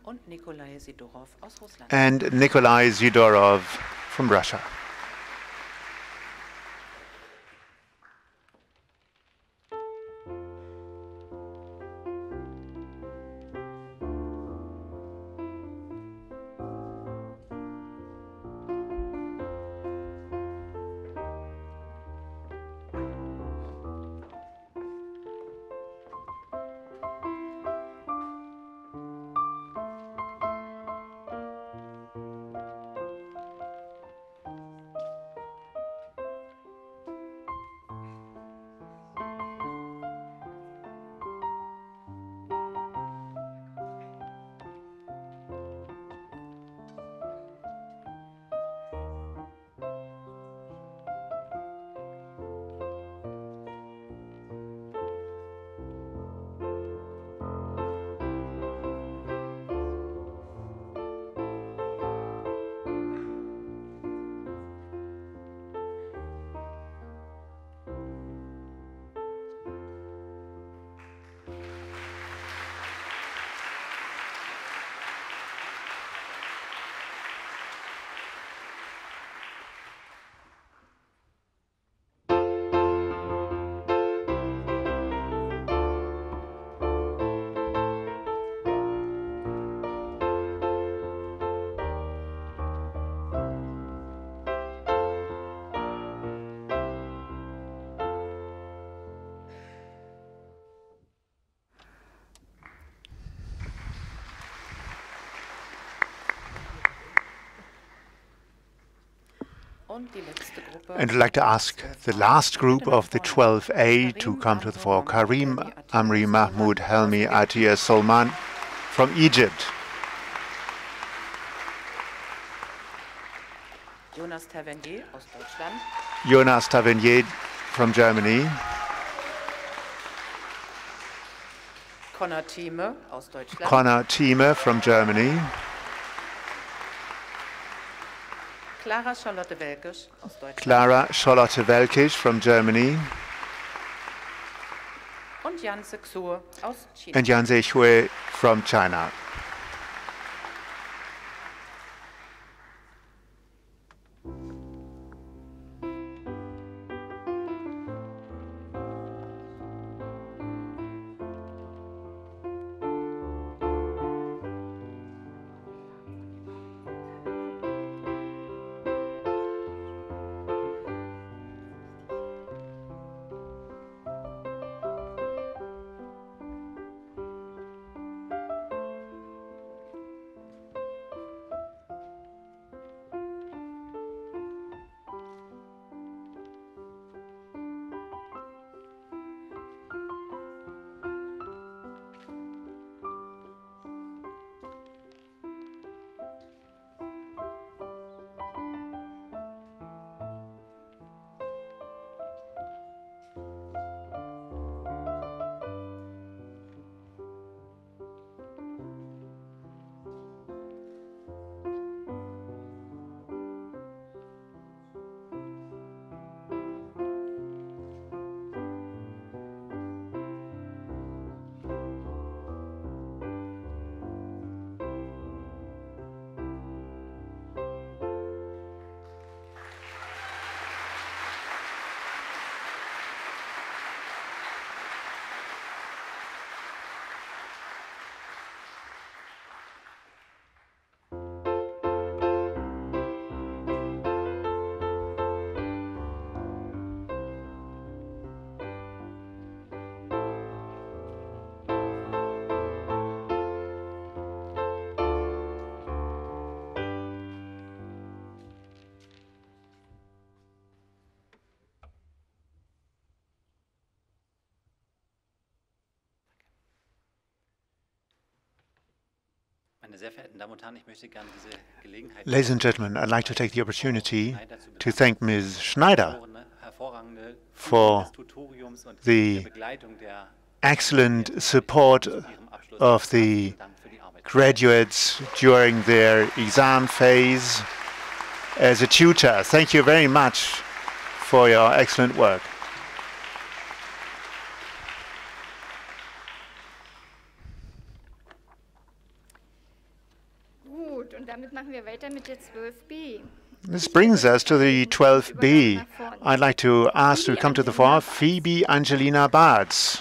Und Nikolai Sidorov aus Russland. And Nikolai Sidorov from Russia. And I'd like to ask the last group of the 12A to come to the fore. Karim, Amri, Mahmoud, Helmi, Atia, Solman from Egypt. Jonas Tavernier aus Deutschland. Jonas Tavernier from Germany. Connor Thieme aus Deutschland. Connor Thieme from Germany. Clara Charlotte Welkisch aus Deutschland. Clara Charlotte Welkisch from Germany. Und Janse Xue aus China. And Yanze Xue from China. Ladies and gentlemen, I'd like to take the opportunity to thank Ms. Schneider for the excellent support of the graduates during their exam phase as a tutor. Thank you very much for your excellent work. This brings us to the 12B. I'd like to ask to come to the fore Phoebe Angelina Bartz.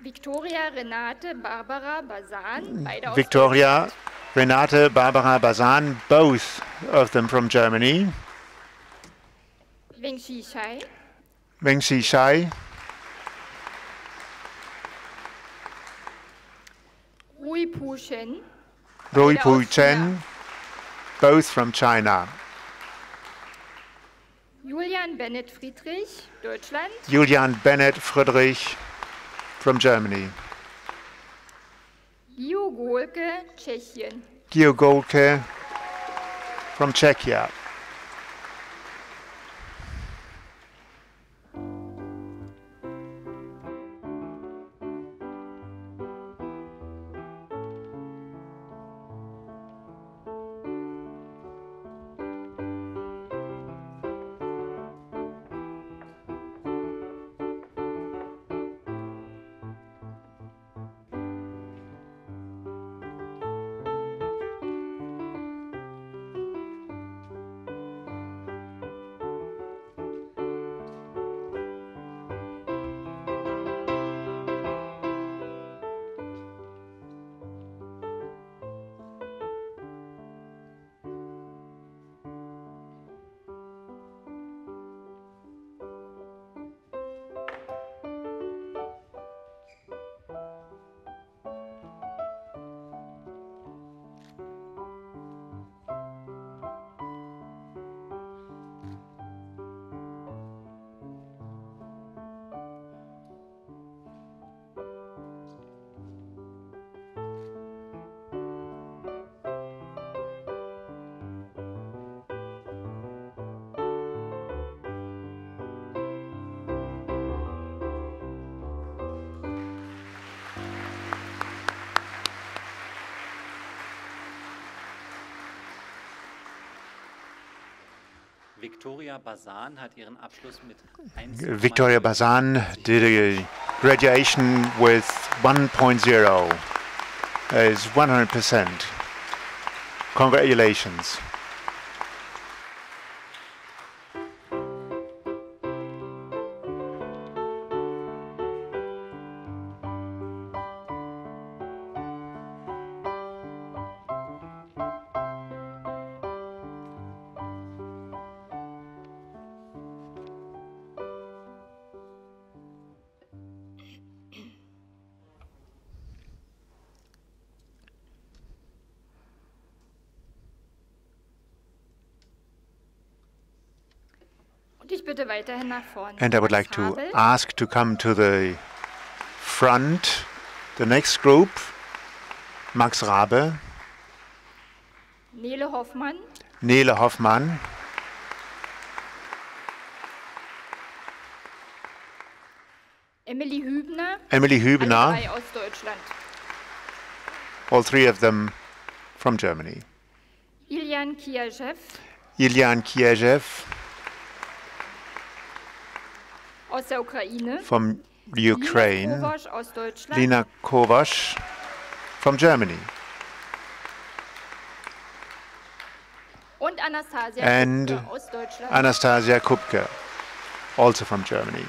Victoria Renate Barbara Bazan, Victoria Renate Barbara Bazan, both of them from Germany. Weng Shishai. Weng Shishai. Rui Pu Shen. Rui Pu Chen, both from China. Julian Bennett Friedrich, Deutschland. Julian Bennett Friedrich from Germany. Gio Golke, Tschechien. Gio Golke from Czechia. Victoria Bazan did a graduation with 1.0. Is 100%. Congratulations. And I would like to ask to come to the front, the next group, Max Rabe, Nele Hoffmann, Nele Hoffmann, Emily Hübner, Emily Hübner, alle drei aus Deutschland. all three of them from Germany. Ilian Kiajew, Ilian Kiajew aus der Ukraine, from Ukraine, Kroworsch aus Deutschland, Lina Kroworsch from Germany, und Anastasiia and Kupke aus Deutschland. Anastasiia Kupke, also from Germany.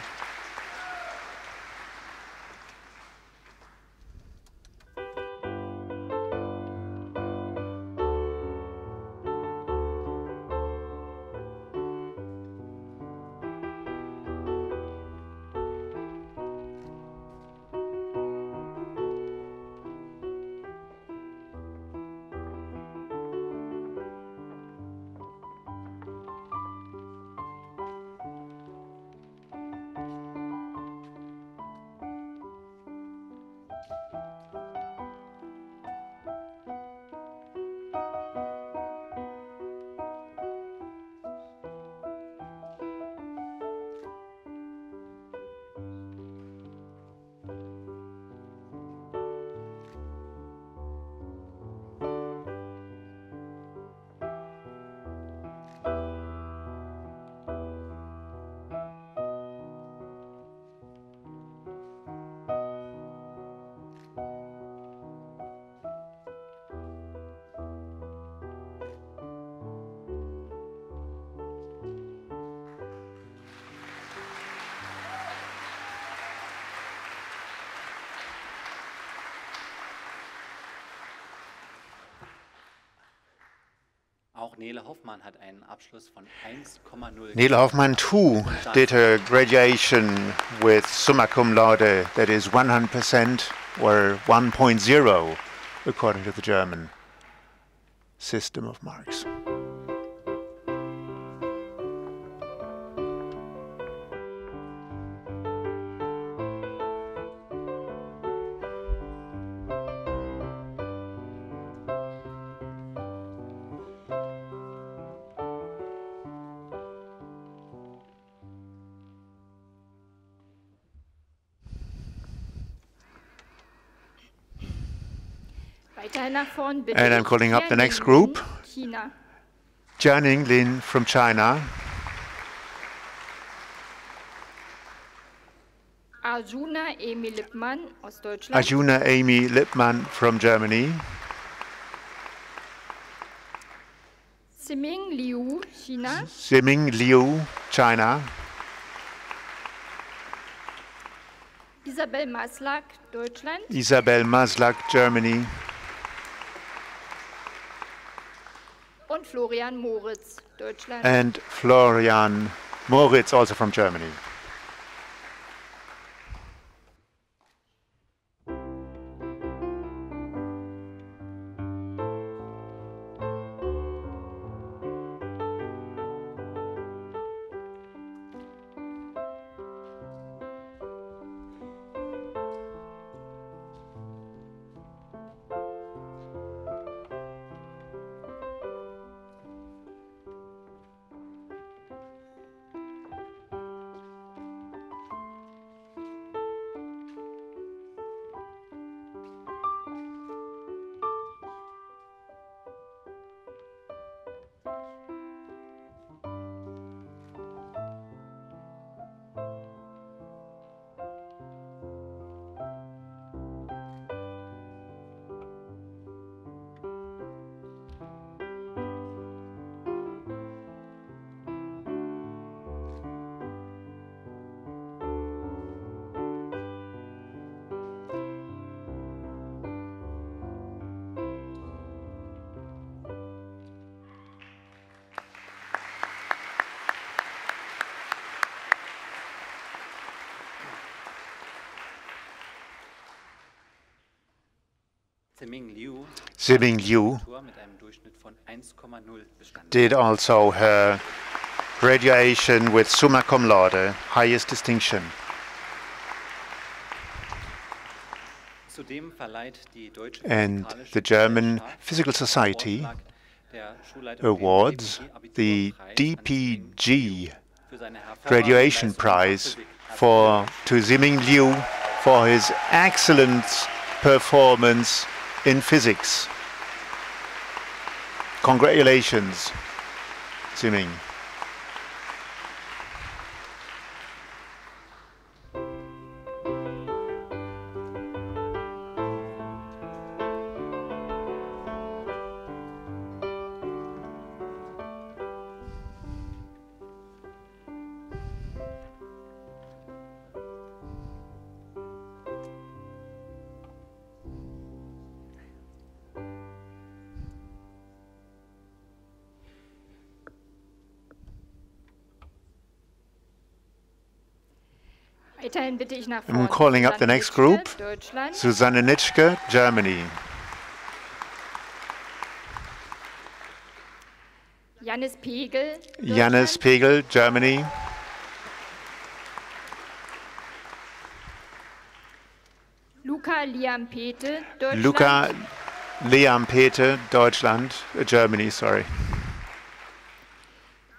Nele Hoffmann hat einen Abschluss von 1,0. Nele Hoffmann too did her graduation with summa cum laude, that is 100% or 1.0 according to the German system of marks. And I'm calling up the next group, Jianing Lin from China, Arjuna Amy Lippmann aus Deutschland, Arjuna Amy Lippmann from Germany, Siming Liu, China, Siming Liu, China, Isabel Maslak, Deutschland, Isabel Maslak, Germany, und Florian Moritz, Deutschland. and Florian Moritz, also from Germany. Siming Liu did also her graduation with summa cum laude, highest distinction. And the German Physical Society awards the DPG graduation prize to Siming Liu for his excellent performance in physics. Congratulations, Siming. I'm calling up the next group. Susanne Nitschke, Germany. Jannis Pegel, Jannis Pegel, Germany. Luca Liampete, Deutschland. Luca Liampete, Deutschland, Germany, sorry.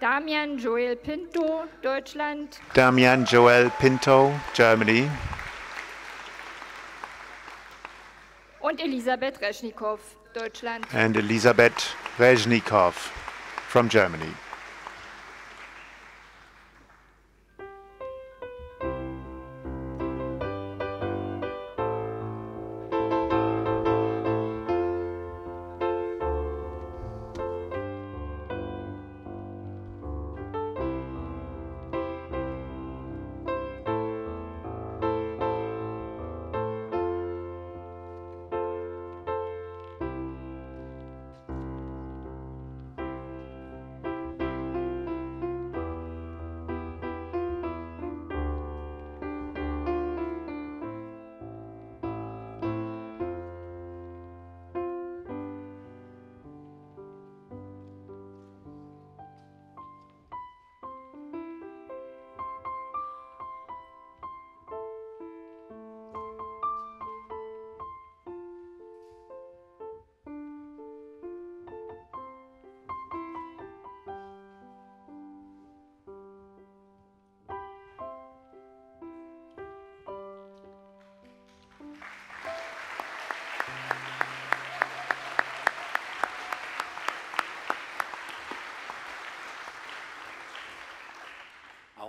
Damian Joel Pinto, Deutschland. Damian Joel Pinto, Germany. Und Elisabeth Reschnikow, Deutschland. And Elisabeth Reschnikow from Germany.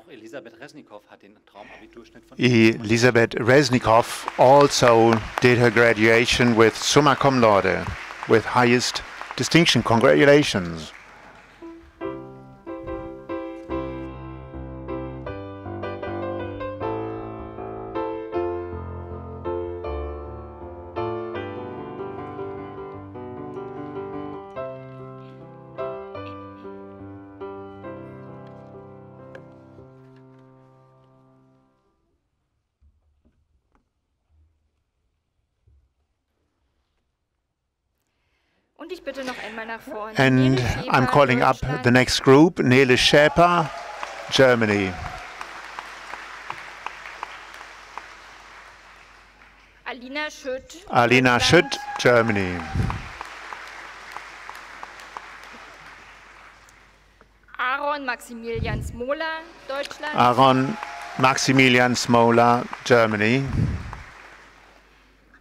Elisabeth Reschnikow also did her graduation with summa cum laude, with highest distinction. Congratulations. And I'm calling up the next group, Nele Schäper, Germany. Alina Schütt, Germany. Aaron Maximilian Smola, Deutschland. Aaron Maximilian Smola, Germany.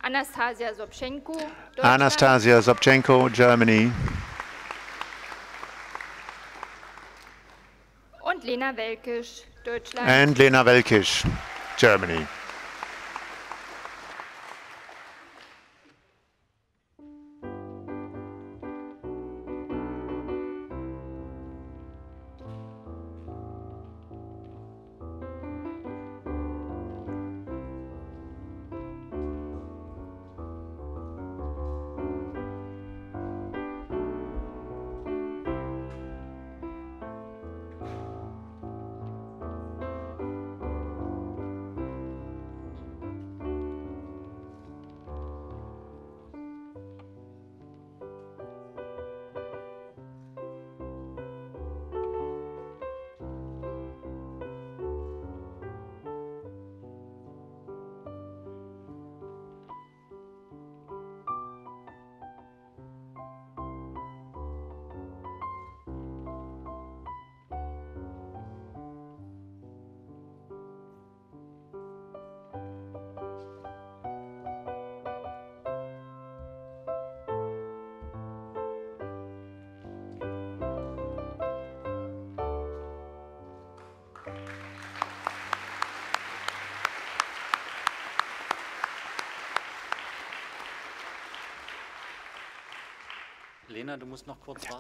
Anastasiia Sobchenko, Deutschland. Anastasiia Sobchenko, Germany. Und Lena Welkisch, Deutschland. And Lena Welkisch, Germany.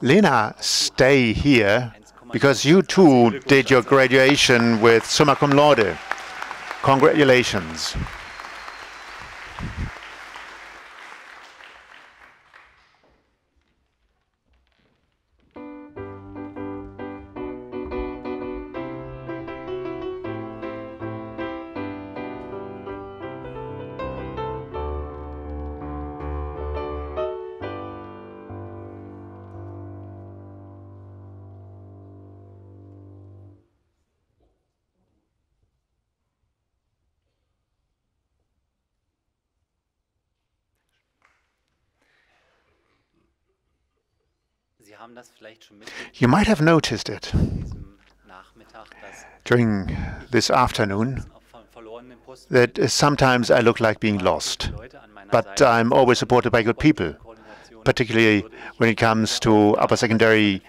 Lena, stay here, because you too did your graduation with summa cum laude. Congratulations. You might have noticed it during this afternoon that sometimes I look like being lost, but I'm always supported by good people, particularly when it comes to upper secondary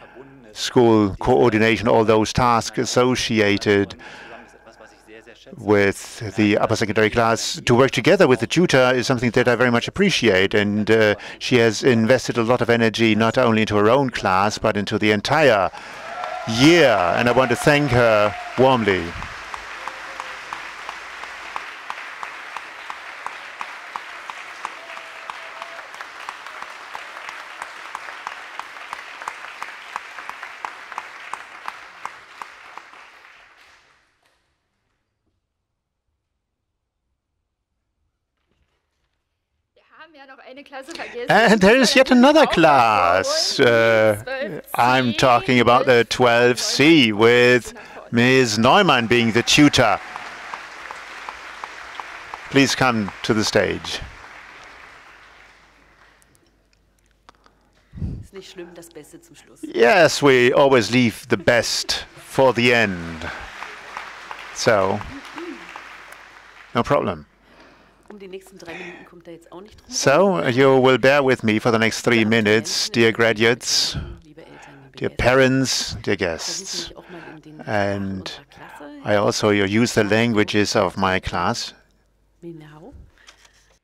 school coordination, all those tasks associated with the upper secondary class. To work together with the tutor is something that I very much appreciate, and she has invested a lot of energy not only into her own class but into the entire year, and I want to thank her warmly. And there is yet another class. I'm talking about the 12C with Ms. Neumann being the tutor. Please come to the stage. Yes, we always leave the best for the end. So, no problem. So, you will bear with me for the next 3 minutes, dear graduates, dear parents, dear guests. And I also use the languages of my class.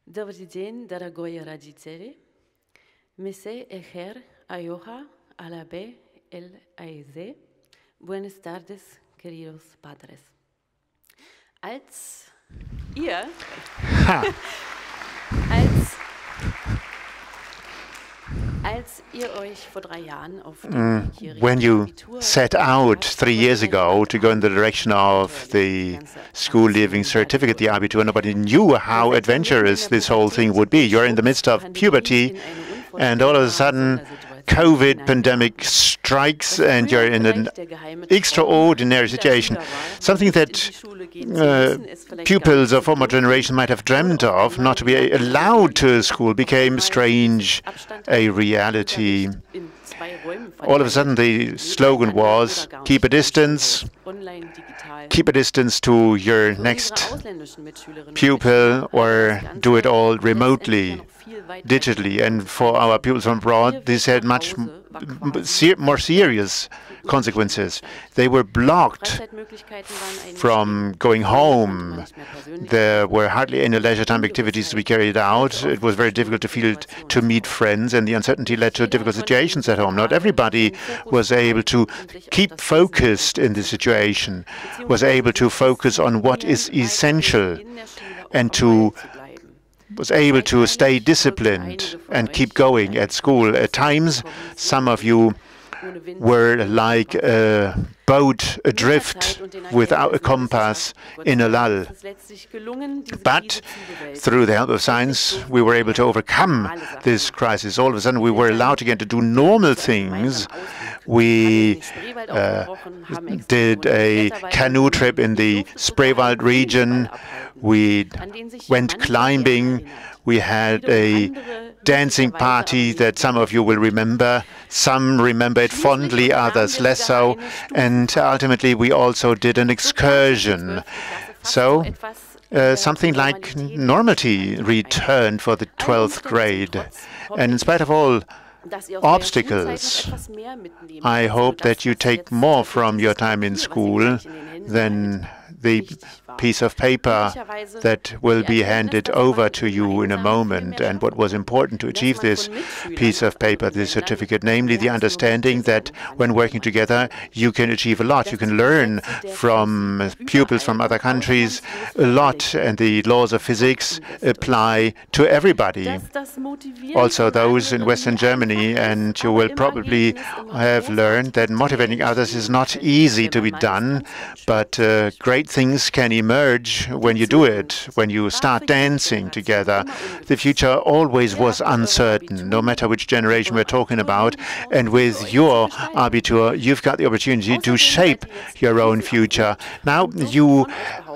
Добрый день, дорогие родители. Месье и хер, айоха, алабе, el aize. Buenas tardes, queridos padres. Als ihr, als ihr euch vor 3 Jahren auf when you set out 3 years ago to go in the direction of the school leaving certificate, the Abitur, nobody knew how adventurous this whole thing would be. You're in the midst of puberty, and all of a sudden COVID pandemic strikes and you're in an extraordinary situation. Something that pupils of former generation might have dreamt of, not to be allowed to school, became strange, a reality. All of a sudden the slogan was, keep a distance to your next pupil, or do it all remotely, digitally. And for our pupils from abroad, this had much more serious consequences. They were blocked from going home. There were hardly any leisure time activities to be carried out. It was very difficult to meet friends, and the uncertainty led to difficult situations at home. Not everybody was able to keep focused in the situation, was able to focus on what is essential, and was able to stay disciplined and keep going at school. At times, some of you were like a boat adrift without a compass in a lull. But through the help of science, we were able to overcome this crisis. All of a sudden, we were allowed again to do normal things. We did a canoe trip in the Spreewald region. We went climbing. We had a dancing party that some of you will remember. Some remember it fondly, others less so. And ultimately, we also did an excursion. So something like normality returned for the 12th grade. And in spite of all obstacles, I hope that you take more from your time in school than the piece of paper that will be handed over to you in a moment. And what was important to achieve this piece of paper, this certificate, namely the understanding that when working together, you can achieve a lot. You can learn from pupils from other countries a lot, and the laws of physics apply to everybody, also those in Western Germany. And you will probably have learned that motivating others is not easy to be done, but great things can emerge when you do it, when you start dancing together. The future always was uncertain, no matter which generation we're talking about. And with your Abitur, you've got the opportunity to shape your own future. Now you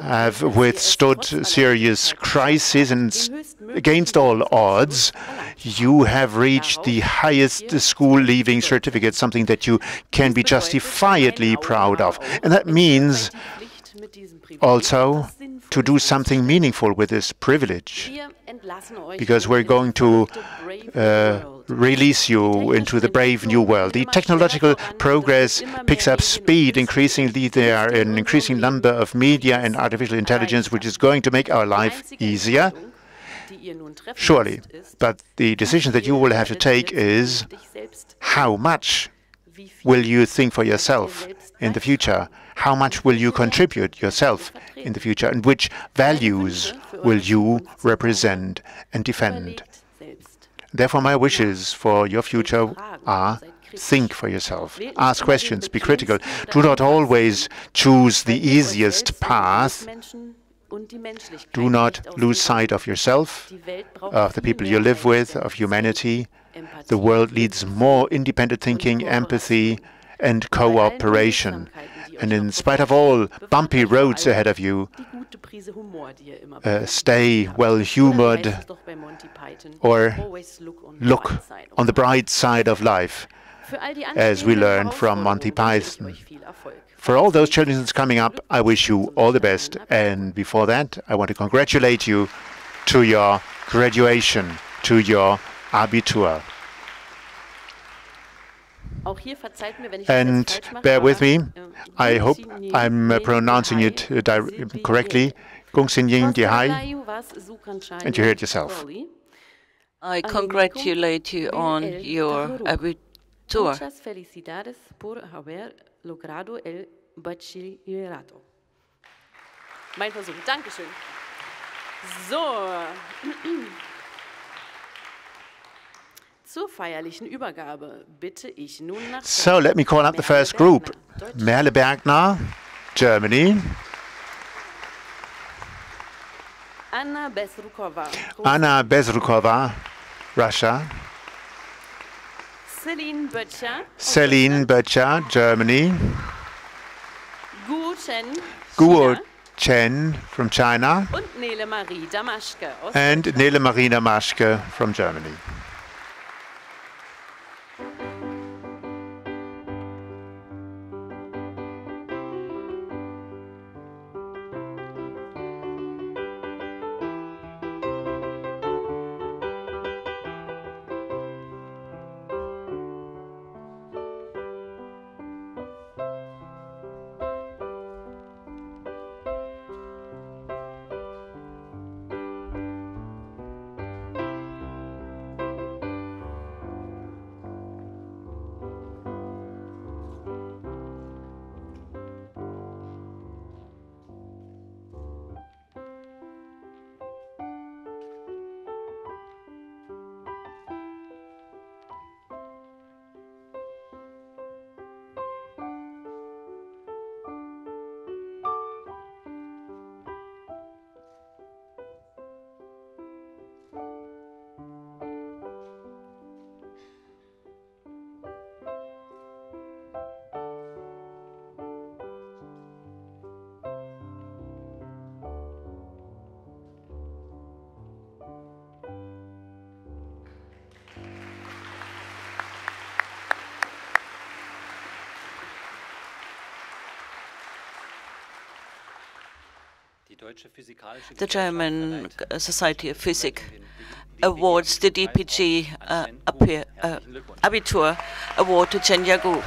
have withstood serious crises, and against all odds, you have reached the highest school-leaving certificate, something that you can be justifiably proud of. And that means also to do something meaningful with this privilege, because we're going to release you into the brave new world. The technological progress picks up speed. Increasingly, there are an increasing number of media and artificial intelligence, which is going to make our life easier. Surely, but the decision that you will have to take is how much will you think for yourself in the future? How much will you contribute yourself in the future? And which values will you represent and defend? Therefore, my wishes for your future are: think for yourself, ask questions, be critical. Do not always choose the easiest path. Do not lose sight of yourself, of the people you live with, of humanity. The world needs more independent thinking, empathy, and cooperation. And in spite of all bumpy roads ahead of you, stay well-humored, or look on the bright side of life, as we learned from Monty Python. For all those challenges coming up, I wish you all the best. And before that, I want to congratulate you to your graduation, to your Abitur. And bear with me, I hope I'm pronouncing it correctly. Gesine, and you heard yourself. I congratulate you on your Abitur. Logrado el bachillerato. Mein Versuch. Dankeschön. So. Zur feierlichen Übergabe bitte ich nun nach. So let me call up the first group. Merle Bergner, Germany. Anna Bezrukova. Anna Bezrukova, Russia. Celine Böttcher, Germany. Guo Chen from China. And Nele Marie Damaschke from Germany. The German Society of Physics awards the DPG Abitur Award to Chen Yagu.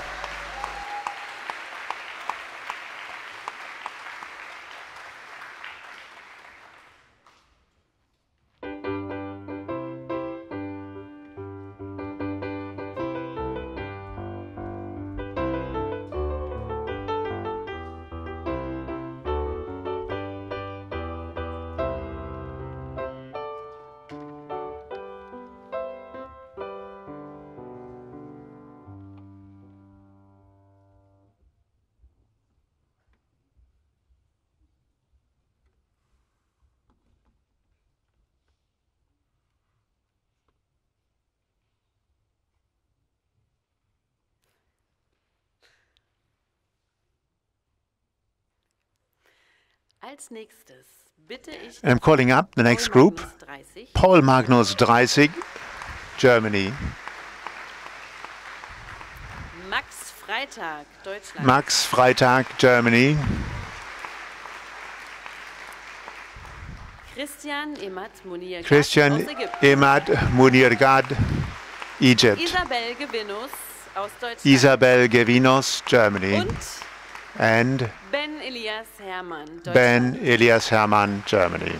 Als nächstes bitte ich I'm calling up the next group. Paul Magnus 30, Germany. Max Freitag, Deutschland. Max Freitag, Germany. Christian Emad Munir Christian aus Ägypten. Emad Munirgad, Egypt. Isabel Gewinnus aus Deutschland. Isabel Gewinnus, Germany. Und And Ben Elias Hermann, Deutschland. Ben Elias Hermann, Germany.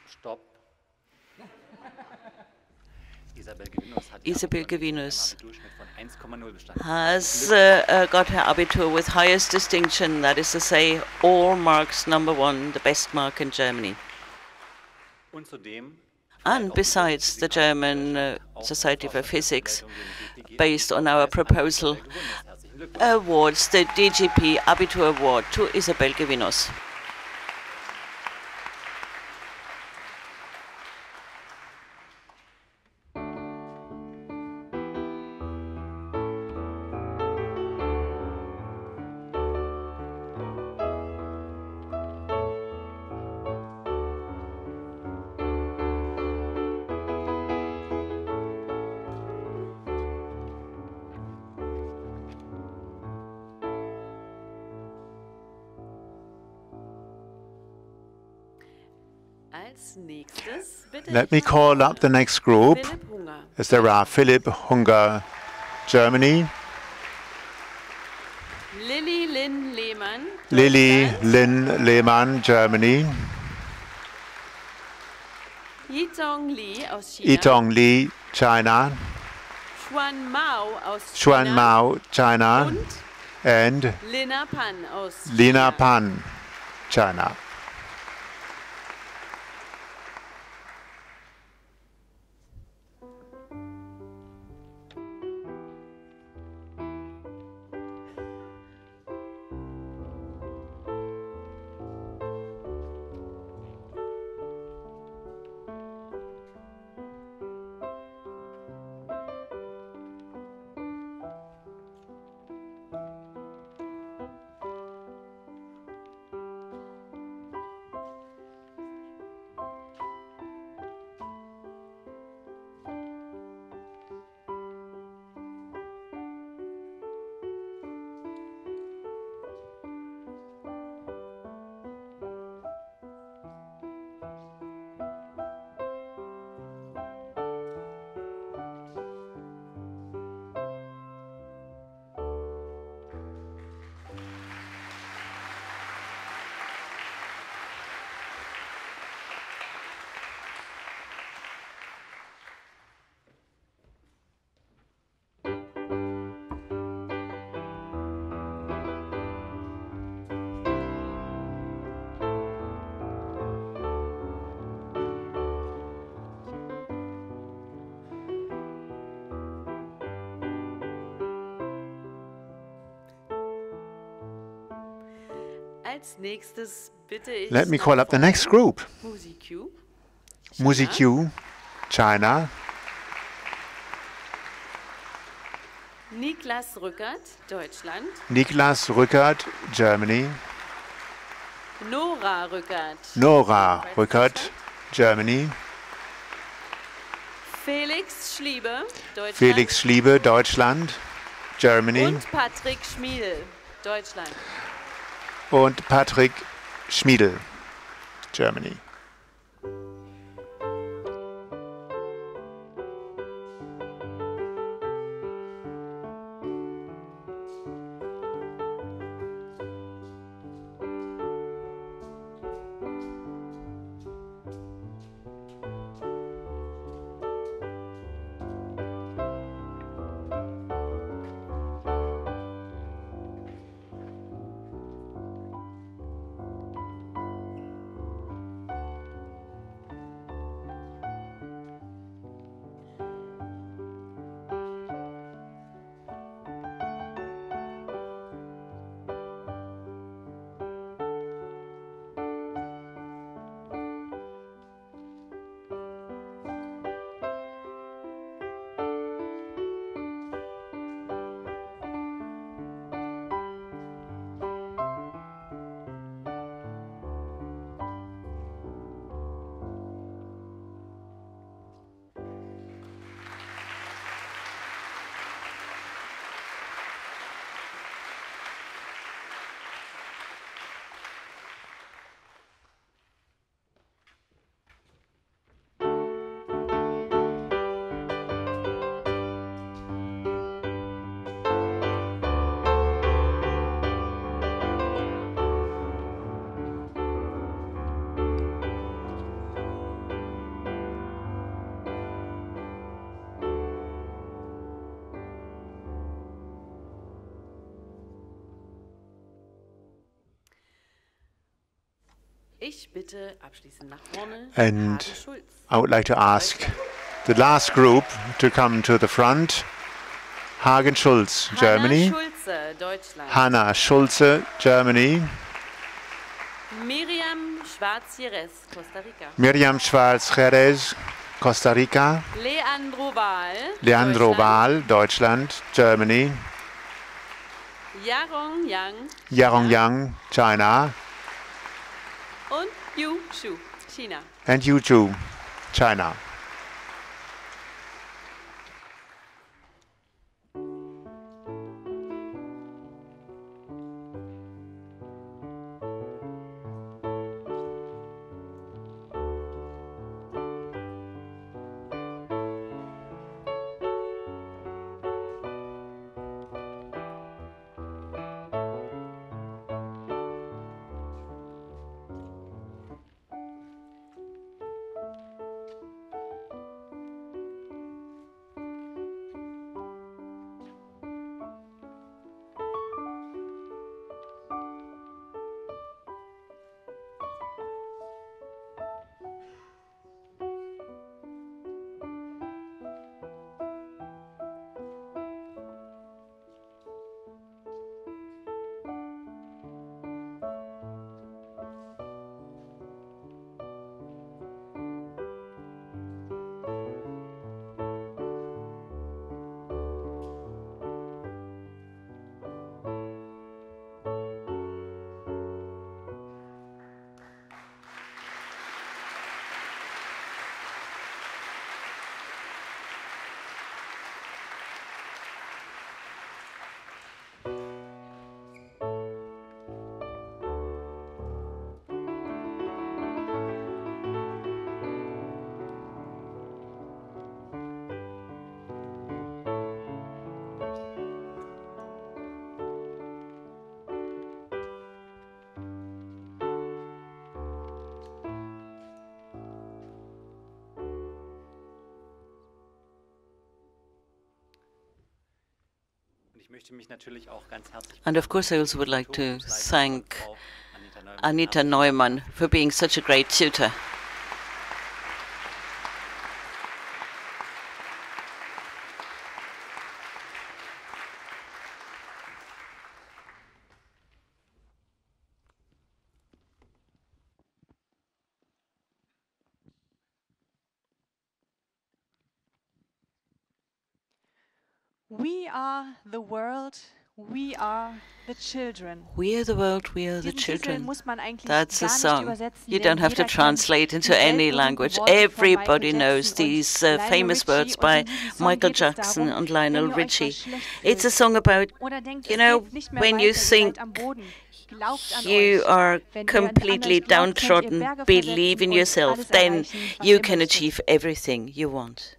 Stopp. Isabel Gewinnus Abiturdurchschnitt von 1,0 bestanden. has got her Abitur with highest distinction, that is to say, all marks #1, the best mark in Germany. Und zudem And besides, the German Society for Physics, based on our proposal, awards the DGP Abitur Award to Isabel Gewinnus. Als nächstes bitte Let ich me call up the next group. Philipp Hunger. As there are Philipp Hunger, Germany. Lilly Lynn Lehmann. Lilly Deutschland. Lin Lehmann, Germany. Yitong Li aus China. Itong Li, China. Xuan Mao aus Xuan China. Mao, China. Und And Lina Pan aus Lina China. Pan, China. Als nächstes bitte ich Let me call up the next group. Musicu. Musicu, China. Niklas Rückert, Deutschland. Niklas Rückert, Germany. Nora Rückert. Nora Rückert, Germany. Felix Schliebe, Deutschland. Felix Schliebe, Deutschland, Germany. Und Patrick Schmiedel, Deutschland. Und Patrick Schmiedel, Germany. Ich bitte abschließend nach vorne And Hagen Schulz. I would like to ask the last group to come to the front. Hagen Schulz, Germany. Hanna Schulze, Deutschland. Hanna Schulze, Germany. Miriam Schwarz-Jerez, Costa Rica. Miriam Schwarz-Jerez, Costa Rica. Leandro Wahl, Leandro Deutschland. Wahl, Deutschland, Germany. Yarong Yang. Yarong Yang, China. Und Yu Shu, China. And Yu Zhu, China. And of course, I also would like to thank Anita Neumann for being such a great tutor. We are the world We are the children. We are the world, we are the Diesen Titel children. muss man eigentlich That's a gar nicht song. übersetzen, You denn don't have to jeder kennt translate into die any weltberühmten language. Worte von Everybody Michael knows Jackson und these Lionel famous Richie. words Und by in diesem Song Michael geht es Jackson darum, and wenn Lionel ihr euch Richie. was schlecht It's a fühlt song about, oder denkt, you es know, geht nicht mehr when weiter, you ihr think seid am Boden. Glaubt an you euch. are Wenn ihr an completely euch glaubt, könnt ihr downtrodden, Berge believe in versetzen und yourself, alles then erreichen, was you ihr can möchtet. achieve everything you want.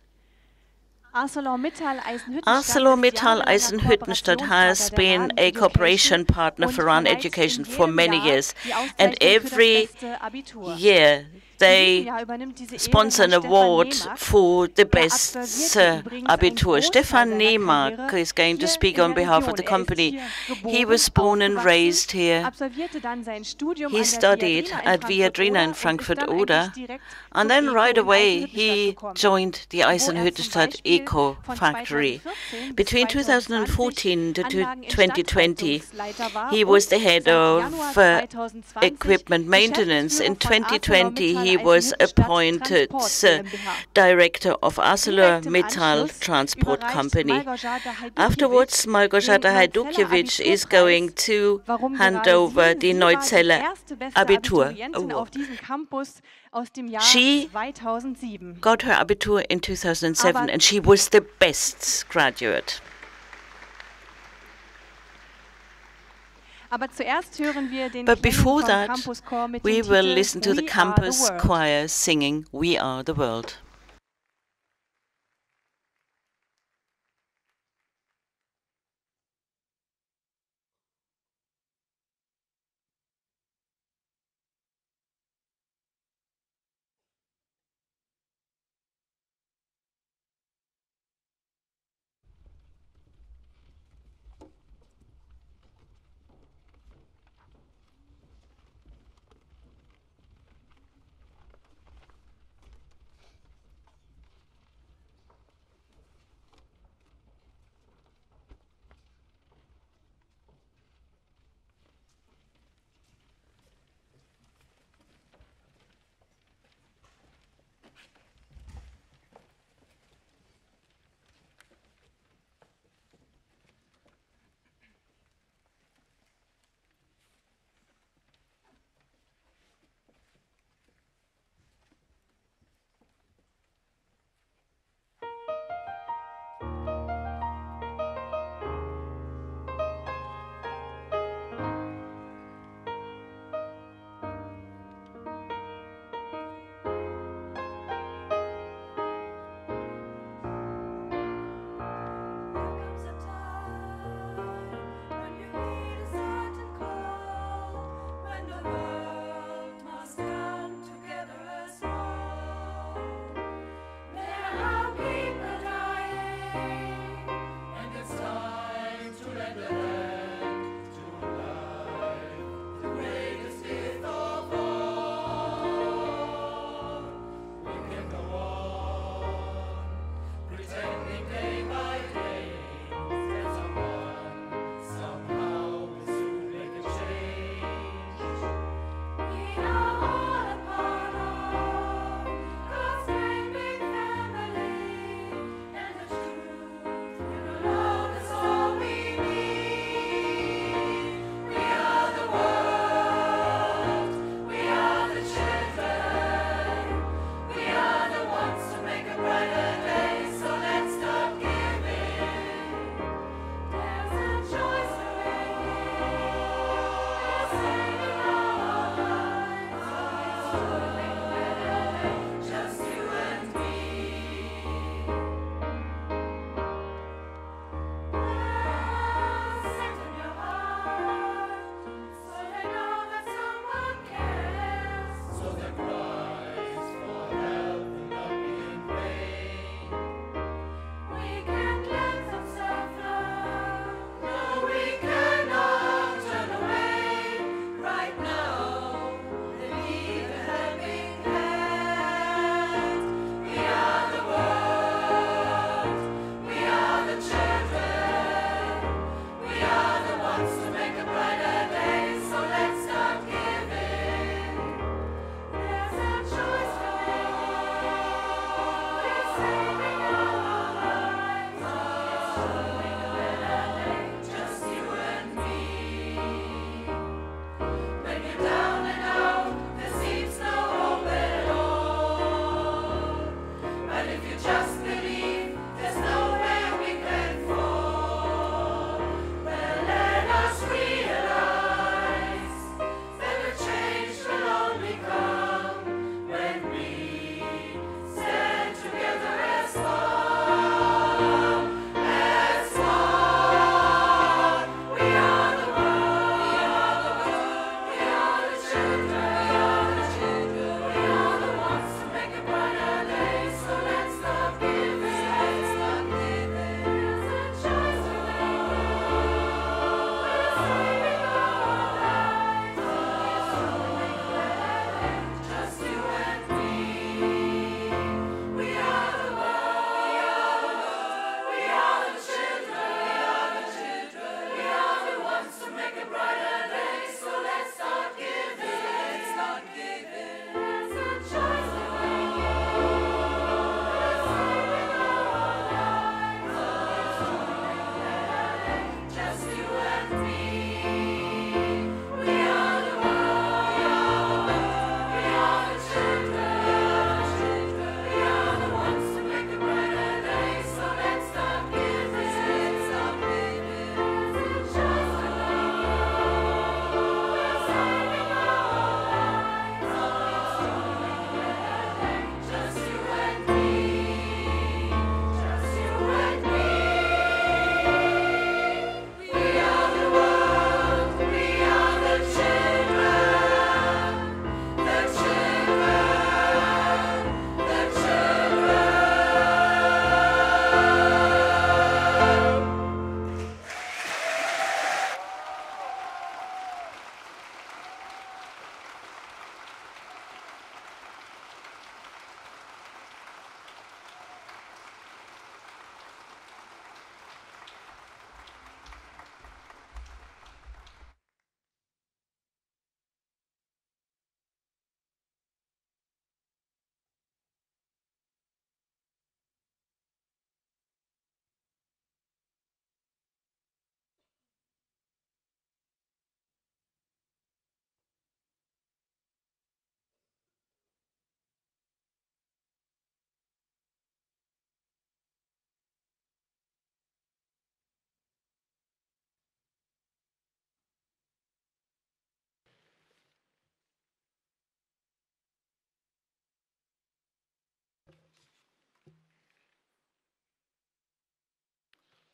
Arcelor Mittal Eisenhüttenstadt Arcelor ist Mittal jahrelanger Eisenhüttenstadt has Kooperationspartner der been Rahn a cooperation partner und for Rahn verleiht Education in for jedem many Jahr years, die and Auszeichnung für das every beste Abitur. year In diesem they Jahr übernimmt diese Ehre sponsor an Herr Stefan award Nemack. for the Er best absolvierte übrigens einen Abitur. Großteil Stefan seiner Nemack Karriere is going to hier speak in on der behalf of Region. the Er ist company. hier He geboren, was born and aufgewachsen, raised here. absolvierte dann sein Studium He an der studied Viadrina at Viadrina in und ist dann Frankfurt-Oder, eigentlich direkt and zum then ECO right in away Eisenhüttenstadt he gekommen, joined the wo er zum Eisenhüttenstadt Beispiel Eco von Factory. 2014 bis Between 2014 2020 to Anlagen- und 2020, Instandhaltungsleiter war he was und the head seit of Januar 2020 equipment maintenance. In Geschäftsführer von 2020, Arcelor he Mittal was Eisenhüttenstadt appointed Transport GmbH. director of Arcelor Direkt im Mittal Anschluss Transport überreicht Company. Malgorzata Hajdukjevic Afterwards, Malgorzata den Hajdukjevic Neuzeller is going to Warum hand gerade over Zien? the Sie war die Neuzelle erste beste Abitur Abiturientin auf Award. diesem Campus aus dem Jahr She 2007. got her Abitur in 2007, Aber and she was the best graduate. Aber zuerst hören wir den But Klängen before vom that, Campus-Chor mit we dem will Titel listen to the We Are the campus World. choir singing We Are the World.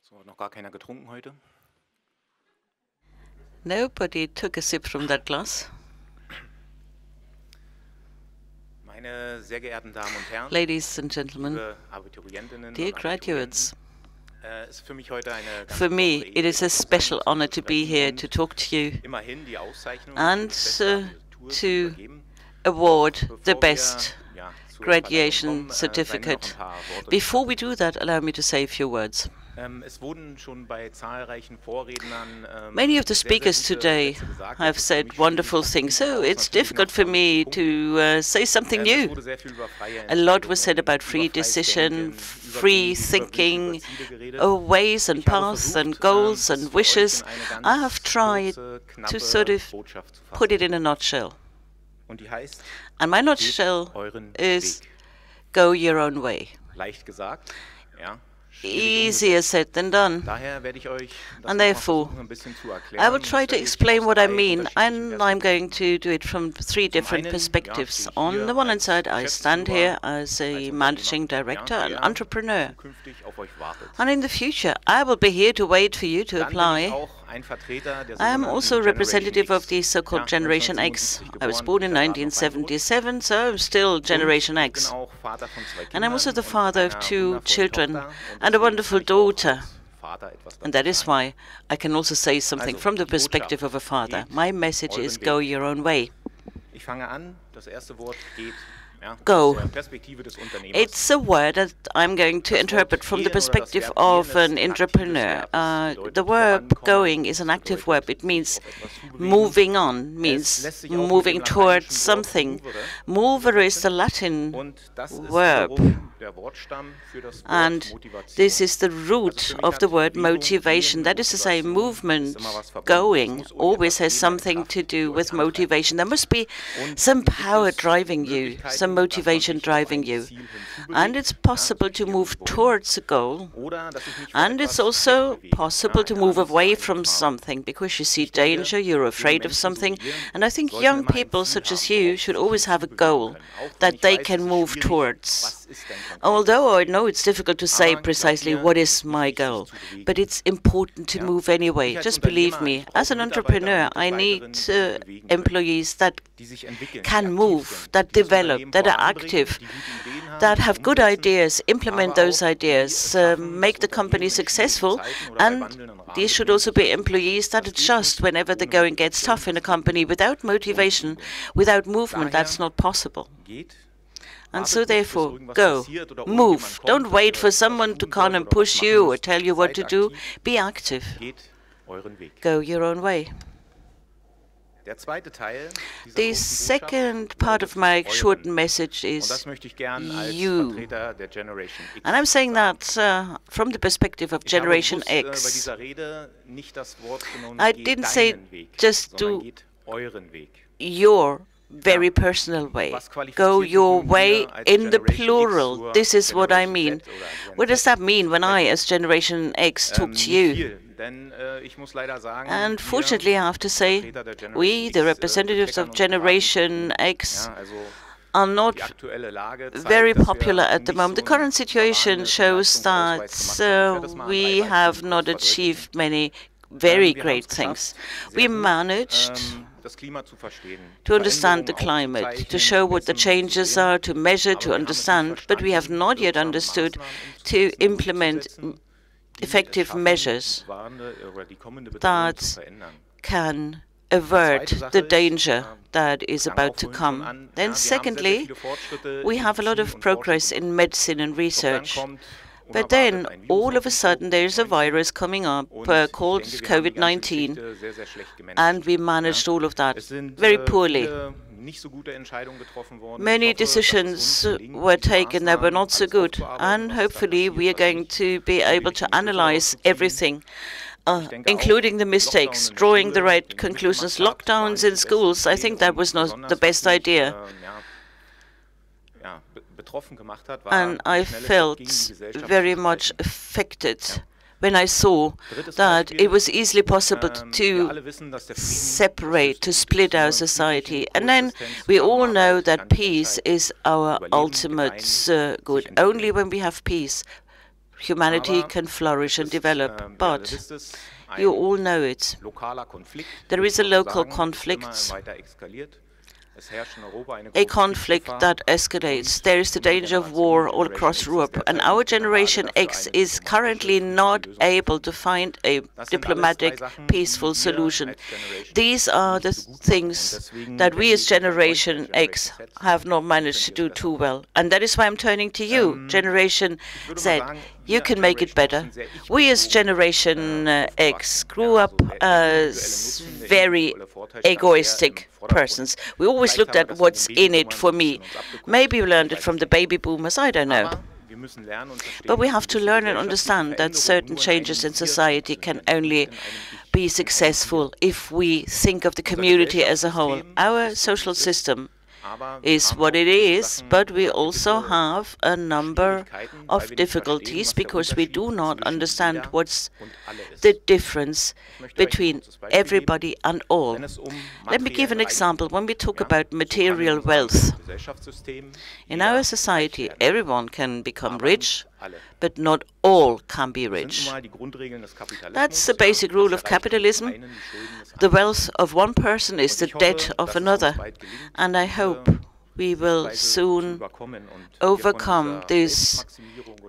So, noch gar keiner getrunken heute. Nobody took a sip from that glass. Meine sehr geehrten Damen und Herren, Ladies and gentlemen, liebe Abiturientinnen dear und graduates, ist für mich heute eine ganz for me besondere it is a Ehre, special zu honor to be sprechen here und to talk to you immerhin die Auszeichnung and des besten Abiturs zu to übergeben. award Bevor the wir, best ja, zur graduation Verleihung kommen, seien mir noch certificate. ein paar Worte Before we do that, allow me to say a few words. Es wurden schon bei zahlreichen Vorrednern Many of the sehr, sehr speakers gute today Sätze gesagt. have Das ist für said mich wonderful schwierig, things, so auch it's natürlich difficult noch for von me Punkten. to say something Es new. wurde sehr viel über freie A lot was said Entscheidungen, about free über freies decision, Denken, über free Wege, über thinking, Wünsche, über Ziele geredet. ways and Ich habe paths and versucht, goals das and für euch wishes. in eine I have ganz tried kurze, to knappe sort of Botschaft zu put it fassen. in a nutshell. Und die heißt, And my geht nutshell euren is Weg. go your own way. Leicht gesagt, ja. Easier said than done. Daher werde ich euch das And noch mal therefore, versuchen, ein bisschen zu I will erklären. try Das to werde ich explain aus what I drei mean, unterschiedlichen and I'm going Perspektiven. to do it from three different einen, perspectives. ja, stehe ich On hier the one hand als side, I stand Geschäftsführer, here as als a Unternehmer, managing ja, director, an der entrepreneur. zukünftig auf euch wartet. And in the future, I will be here to wait for you to Dann bin ich apply. auch ein Vertreter der I am sogenannten also a representative of the Generation X. so-called Ja, Generation X. 1977 I was geboren, born in ich habe gerade noch ein Brot. 1977, so I'm still Generation Und X. ich bin auch Vater von zwei And I'm also Kindern the und father of einer two wundervollen children Tochter. Und and a deswegen wonderful kann ich auch daughter. als Vater etwas And dazu that is sagen. why I can also say something Also, from the die perspective of a Botschaft father. geht My message is euren go Weg. your own way. Ich fange an, das erste Wort geht Go. aus der Perspektive des Unternehmers. It's a word that I'm going to interpret from the perspective of an entrepreneur. The verb going is an active verb. It means moving on, means moving towards something. Mover is the Latin Und das ist verb. wiederum der Wortstamm für das Wort And Motivation. this is the root of the word motivation. That is to say, movement, going, always has something to do with motivation. There must be some power driving you, some motivation driving you. And it's possible to move towards a goal. Oder dass ich mich vor And it's etwas also wegbewege. possible to Ja, move Angst, away Angst from haben. something because you see danger, you're afraid of something. And I think young people such as you should always have a goal that they can move towards. Although I know it's difficult to say precisely what is my goal, but it's important to move anyway. Just believe me, as an entrepreneur, I need employees that can move, that develop, that are active, that have good ideas, implement those ideas, make the company successful, and these should also be employees that adjust whenever the going gets tough in a company. Without motivation, without movement, that's not possible. And so therefore, go, move. Don't wait for someone to come and push you or tell you what to do. Be active. Go your own way. Der zweite Teil dieser The kurzen second part of my short message und das is möchte ich gern als you. Vertreter der Generation X And I'm saying that from the perspective of Ich habe Generation bewusst, bei X. dieser Rede nicht das Wort genommen, I geht didn't say deinen Weg, just sondern do geht euren Weg. Your very personal way. Go your way in the plural. This is what I mean. What does that mean when I, as Generation X, talk to you? Viel, denn ich muss leider sagen, And wir fortunately, I have to say, Vertreter der Generation we, the X, representatives of bekleckern uns Generation gerade. X, Ja, also are not die aktuelle Lage zeigt, very dass wir popular at the nicht moment. The so current situation einen shows that Leistungsausweis gemacht haben. Ich werde das mal an we drei have Beispielen not kurz achieved many very Wir great haben's things. geschafft, We sehr gut, managed das Klima zu verstehen, to understand the Veränderungen climate, to aufzuzeichnen, show what the messen und zu changes sehen. are, to measure, Aber to wir haben es nicht understand, but we have verstanden, not yet wirksame understood Maßnahmen to umzusetzen und implement umzusetzen, die es effective schaffen, measures die kommende Bedrohung that zu verändern. can avert the danger that is about to come. Then secondly, we have a lot of progress in medicine and research. But then, all of a sudden, there is a virus coming up called COVID-19, and we managed all of that very poorly. Many decisions were taken that were not so good, and hopefully we are going to be able to analyze everything, including the mistakes, drawing the right conclusions. Lockdowns in schools, I think that was not the best idea. And I felt very much affected when I saw that it was easily possible to separate, to split our society. And then we all know that peace is our ultimate good. Only when we have peace, humanity can flourish and develop. But you all know it. There is a local conflict, a conflict that escalates. There is the danger of war all across Europe, and our Generation X is currently not able to find a diplomatic, peaceful solution. These are the things that we as Generation X have not managed to do too well. And that is why I'm turning to you, Generation Z. You can make it better. We as Generation X grew up as very egoistic persons. We always looked at what's in it for me. Maybe we learned it from the baby boomers, I don't know. But we have to learn and understand that certain changes in society can only be successful if we think of the community as a whole. Our social system is what it is, but we also have a number of difficulties because we do not understand what's the difference between everybody and all. Let me give an example. When we talk about material wealth, in our society, everyone can become rich, but not all can be rich. That's the basic rule of capitalism. The wealth of one person is the debt of another, and I hope we will soon overcome this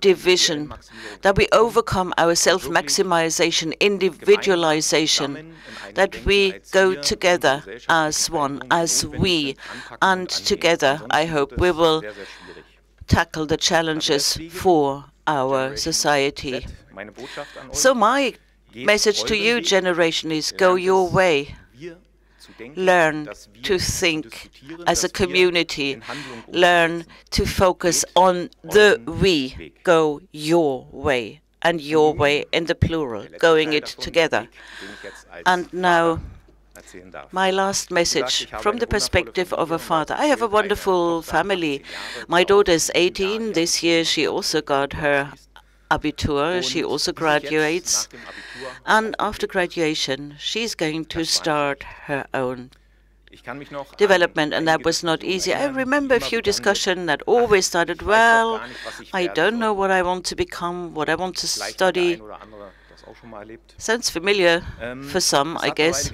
division, that we overcome our self-maximization, individualization, that we go together as one, as we, and together, I hope, we will tackle the challenges for our society. So my message to you, generation, is go your way. Learn to think as a community. Learn to focus on the we. Go your way, and your way in the plural, going it together. And now, my last message from the perspective of a father. I have a wonderful family. My daughter is 18. This year she also got her Abitur. She also graduates. And after graduation, she's going to start her own development, and that was not easy. I remember a few discussions that always started, well, I don't know what I want to become, what I want to study. Sounds familiar for some, I guess.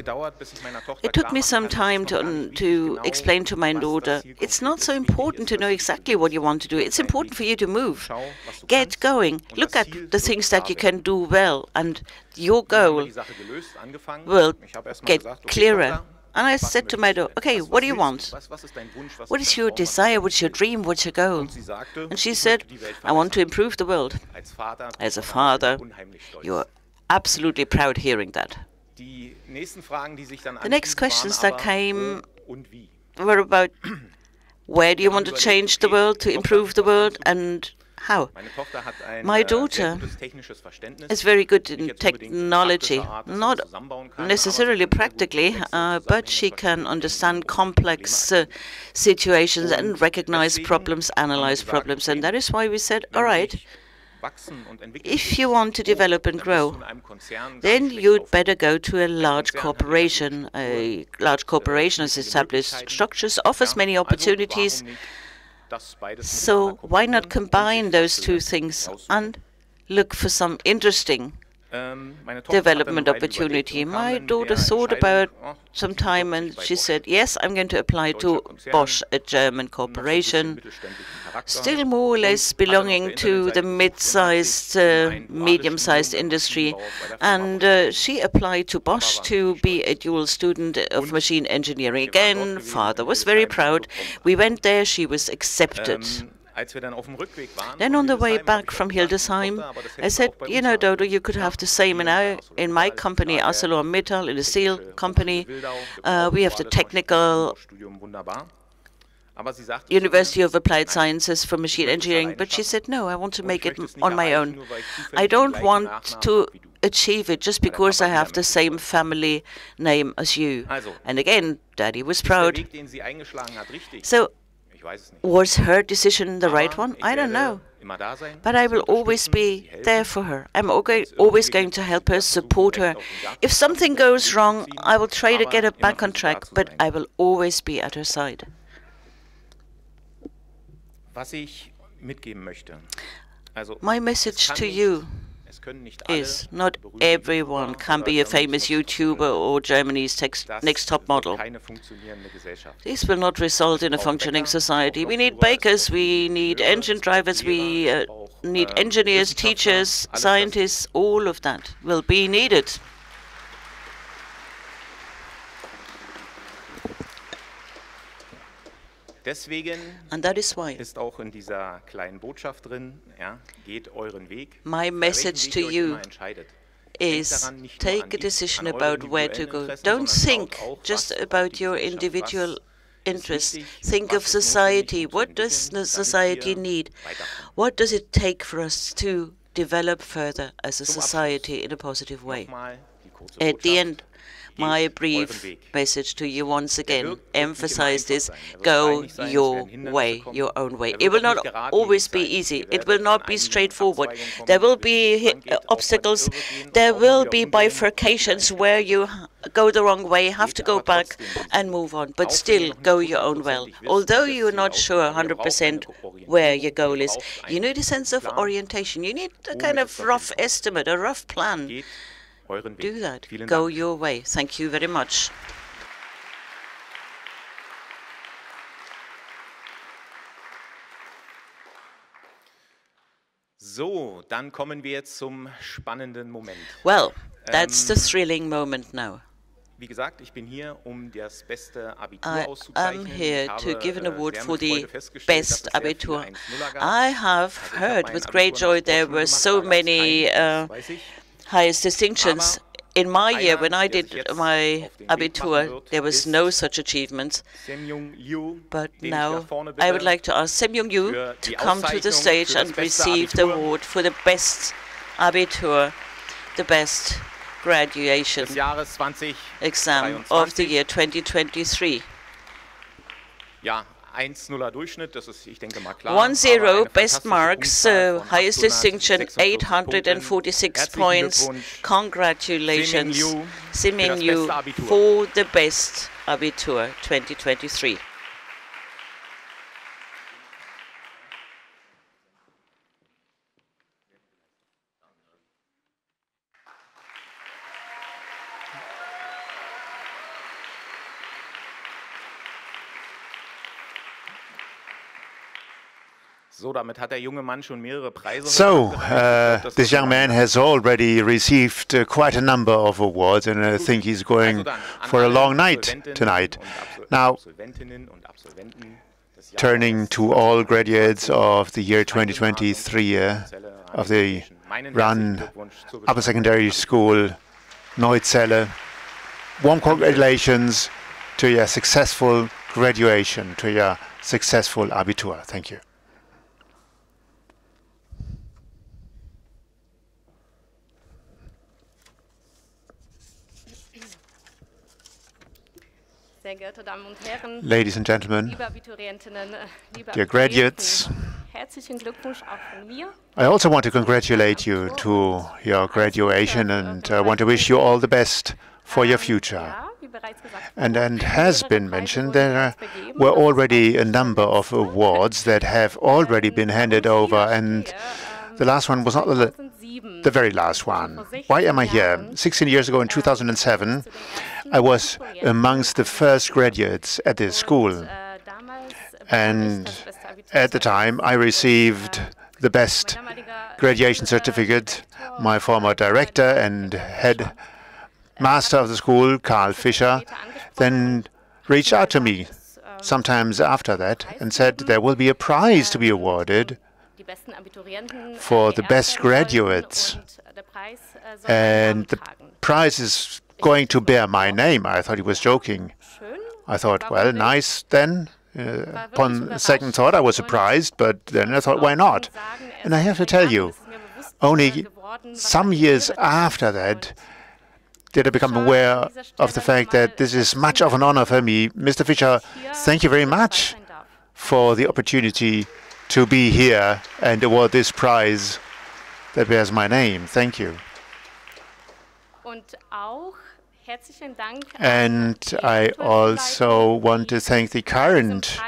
It took me some time to explain to my daughter, it's not so important to know exactly what you want to do. It's important for you to move. Get going. Look at the things that you can do well, and your goal will get clearer. And I said to my daughter, okay, what do you want? What is your desire? What's your dream? What's your goal? And she said, I want to improve the world. As a father, you're absolutely proud hearing that. The next questions that came were about where do you want to change the world, to improve the world, and how? My daughter is very good in technology, not necessarily practically, but she can understand complex situations and recognize problems, analyze problems, and that is why we said, all right, if you want to develop and grow, then you'd better go to a large corporation. A large corporation has established structures, offers many opportunities. So why not combine those two things and look for some interesting development opportunity? My daughter thought about some time and she said, yes, I'm going to apply to Bosch, a German corporation, still more or less belonging to the mid-sized, medium-sized industry. And she applied to Bosch to be a dual student of machine engineering. Again, father was very proud. We went there, she was accepted. Then on the way back from Hildesheim, I said, you know, Dodo, you could have the same in my company, Arcelor Mittal, in the steel company. We have the technical University of Applied Sciences for machine engineering. But she said, no, I want to make it on my own. I don't want to achieve it just because I have the same family name as you. And again, Daddy was proud. So, was her decision the right one? I don't know. But I will always be there for her. I'm always going to help her, support her. If something goes wrong, I will try to get her back on track, but I will always be at her side. My message to you is not everyone can be a famous YouTuber or Germany's next top model. This will not result in a functioning society. We need bakers, we need engine drivers, we need engineers, teachers, scientists, all of that will be needed. And that is why my message to you is take a decision about where to go. Don't think just about your individual interests. Think of society. What does the society need? What does it take for us to develop further as a society in a positive way? At the end, my brief message to you once again emphasizes go your way, your own way. It will not always be easy. It will not be straightforward. There will be obstacles. There will be bifurcations where you go the wrong way, have to go back and move on, but still go your own way. Although you're not sure 100% where your goal is, you need a sense of orientation. You need a kind of rough estimate, a rough plan. Do that. Go your way. Thank you very much. So, dann kommen wir zum spannenden Moment. Well, that's the thrilling moment now. Wie gesagt, ich bin hier, das beste Abitur I'm here to give an award for the best Abitur. I have heard with great joy there were so many highest distinctions. In my year, when I did my Abitur, there was no such achievements. But now I would like to ask Semyung-Yu to come to the stage and receive the award for the best Abitur, the best graduation exam of the year 2023. Ja, 1-0er Durchschnitt, das ist, ich denke mal klar. 1-0, best marks, highest distinction, 846 points. Congratulations, Semyung-Yu, for the best Abitur 2023. So, damit hat der junge Mann schon mehrere Preise. So, this young man has already received quite a number of awards, and I think he's going for a long night tonight. Now, turning to all graduates of the year 2023 of the Rahn Upper Secondary School, Neuzelle, warm congratulations to your successful graduation, to your successful Abitur. Thank you. Ladies and gentlemen, dear graduates, I also want to congratulate you to your graduation and want to wish you all the best for your future. And has been mentioned, there were already a number of awards that have already been handed over, and the last one was not the very last one. Why am I here? 16 years ago in 2007, I was amongst the first graduates at this school. And at the time, I received the best graduation certificate. My former director and headmaster of the school, Karl Fischer, then reached out to me sometimes after that and said there will be a prize to be awarded for the best graduates, and the prize is going to bear my name. I thought he was joking. I thought, well, nice then. Upon second thought, I was surprised, but then I thought, why not? And I have to tell you, only some years after that did I become aware of the fact that this is much of an honor for me. Mr. Fischer, thank you very much for the opportunity to be here and award this prize that bears my name. Thank you. And I also want to thank the current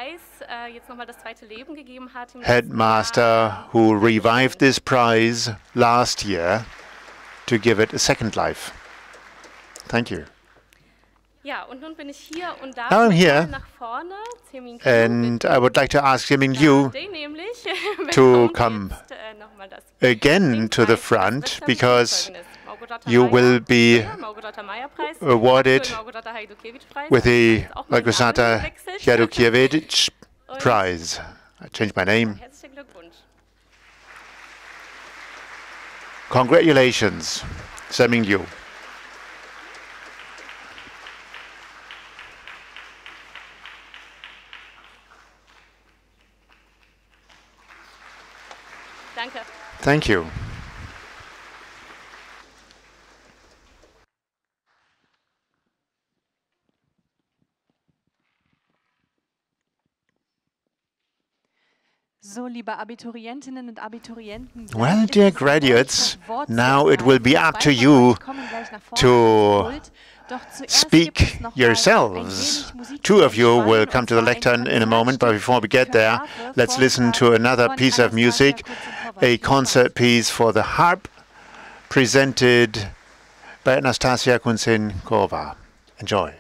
Headmaster who revived this prize last year to give it a second life. Thank you. Now I'm here, and I would like to ask Liu to come again to the front, because you will be awarded with the Małgorzata Heidukiewicz Prize. I changed my name. Congratulations, Liu. Thank you. Well, dear graduates, now it will be up to you to speak yourselves. Two of you will come to the lectern in a moment, but before we get there, let's listen to another piece of music, a concert piece for the harp, presented by Anastasiia Kunzenkova. Enjoy.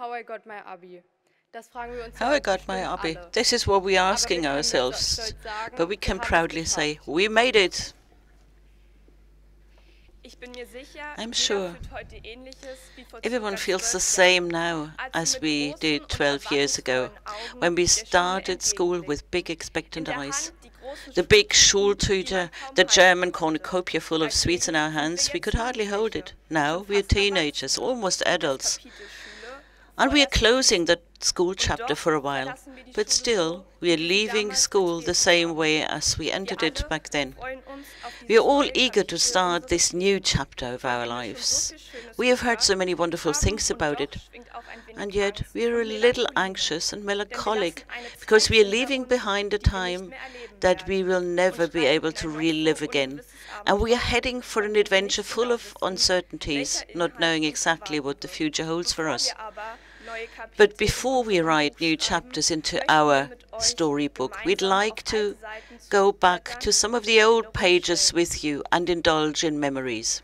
how I got my Abi. How I got my Abi. This is what we're asking ourselves. But we can proudly say, we made it. I'm sure everyone feels the same now as we did 12 years ago, when we started school with big expectant eyes. The big Schultüte, the German cornucopia full of sweets in our hands, we could hardly hold it. Now we are teenagers, almost adults. And we are closing the school chapter for a while. But still, we are leaving school the same way as we entered it back then. We are all eager to start this new chapter of our lives. We have heard so many wonderful things about it. And yet, we are a little anxious and melancholic because we are leaving behind a time that we will never be able to relive again. And we are heading for an adventure full of uncertainties, not knowing exactly what the future holds for us. But before we write new chapters into our storybook, we'd like to go back to some of the old pages with you and indulge in memories.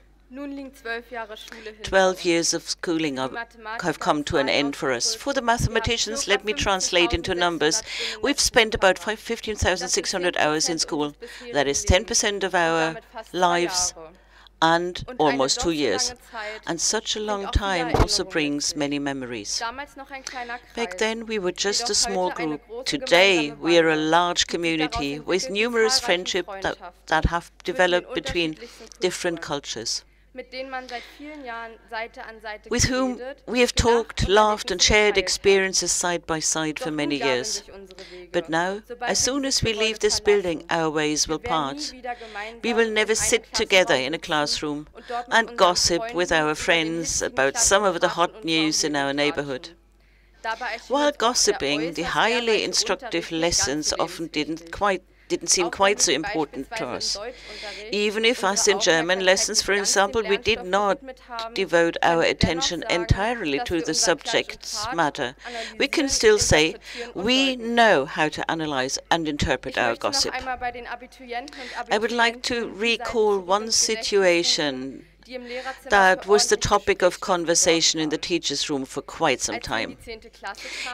12 years of schooling have come to an end for us. For the mathematicians, let me translate into numbers. We've spent about 15,600 hours in school. That is 10% of our lives and almost 2 years. And such a long time also brings many memories. Back then we were just a small group. Today we are a large community with numerous friendships that have developed between different cultures, with whom we have talked, laughed and shared experiences side by side for many years. But now, as soon as we leave this building, our ways will part. We will never sit together in a classroom and gossip with our friends about some of the hot news in our neighborhood. While gossiping, the highly instructive lessons often didn't seem quite so important to us. Even if, as in German lessons, for example, we did not devote our attention entirely to the subject's matter, we can still say we know how to analyze and interpret our gossip. I would like to recall one situation that was the topic of conversation in the teacher's room for quite some time.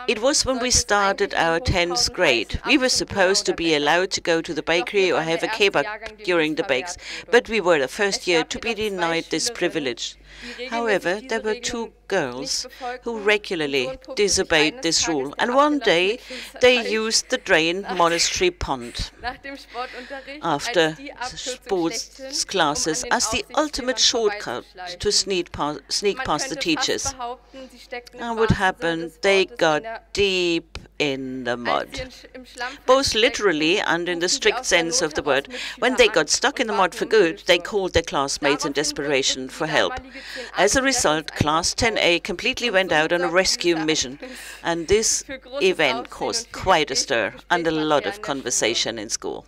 It was when we started our 10th grade. We were supposed to be allowed to go to the bakery or have a kebab during the bakes, but we were the first year to be denied this privilege. However, there were 2 girls who regularly disobeyed this rule, and one day they used the drain monastery pond after sports classes as the ultimate shortcut to sneak past the teachers. And what happened? They got deep in the mud, both literally and in the strict sense of the word. When they got stuck in the mud for good, they called their classmates in desperation for help. As a result, Class 10A completely went out on a rescue mission, and this event caused quite a stir and a lot of conversation in school.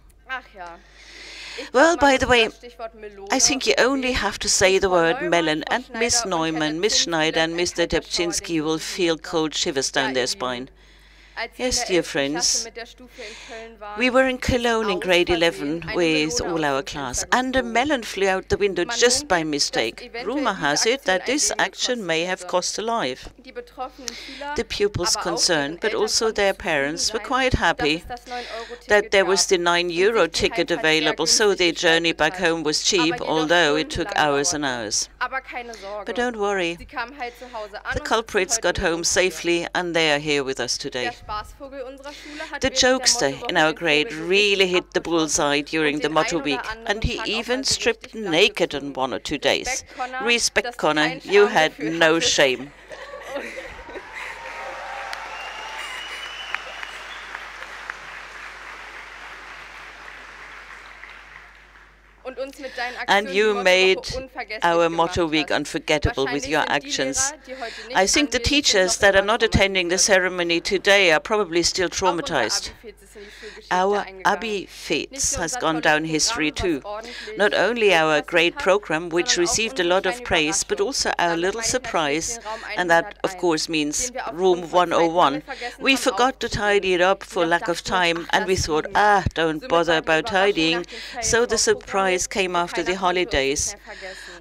Well, by the way, I think you only have to say the word melon, and Miss Neumann, Miss Schneider and Mr. Debczynski will feel cold shivers down their spine. Yes, dear friends, we were in Cologne in grade 11 with all our class, and a melon flew out the window just by mistake. Rumor has it that this action may have cost a life. The pupils concerned, but also their parents, were quite happy that there was the €9 ticket available, so their journey back home was cheap, although it took hours and hours. But don't worry, the culprits got home safely, and they are here with us today. The jokester in our grade really hit the bullseye during the motto week, and he even stripped naked on 1 or 2 days. Respect, Connor, you had no shame. And you made our motto week unforgettable with your actions. I think the teachers that are not attending the ceremony today are probably still traumatized. Our Abi Fetes has gone down history too. Not only our great program, which received a lot of praise, but also our little surprise, and that of course means room 101. We forgot to tidy it up for lack of time, and we thought, don't bother about tidying, so the surprise came after the holidays.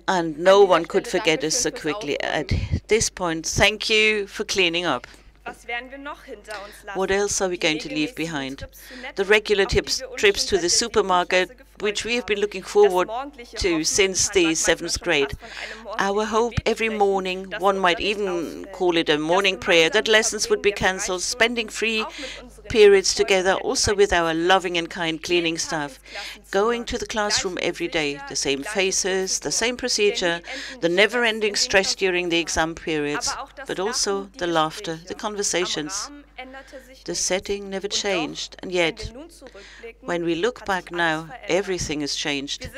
and no one could forget us so quickly. At this point, thank you for cleaning up. What else are we going to leave behind? The regular trips to the supermarket, which we have been looking forward to since the 7th grade. Our hope every morning, one might even call it a morning prayer, that lessons would be cancelled, spending free periods together, also with our loving and kind cleaning staff. Going to the classroom every day, the same faces, the same procedure, the never-ending stress during the exam periods, but also the laughter, the conversations. The setting never changed, and yet, when we look back now, everything has changed.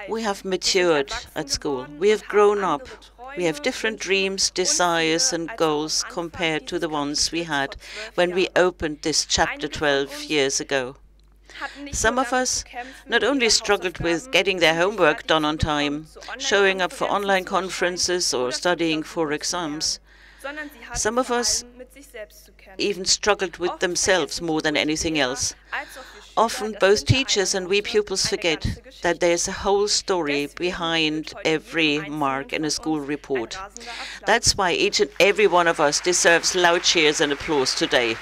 We have matured at school. We have grown up. We have different dreams, desires, and goals compared to the ones we had when we opened this chapter 12 years ago. Some of us not only struggled with getting their homework done on time, showing up for online conferences, or studying for exams. Some of us even struggled with themselves more than anything else. Often both teachers and we pupils forget that there's a whole story behind every mark in a school report. That's why each and every one of us deserves loud cheers and applause today.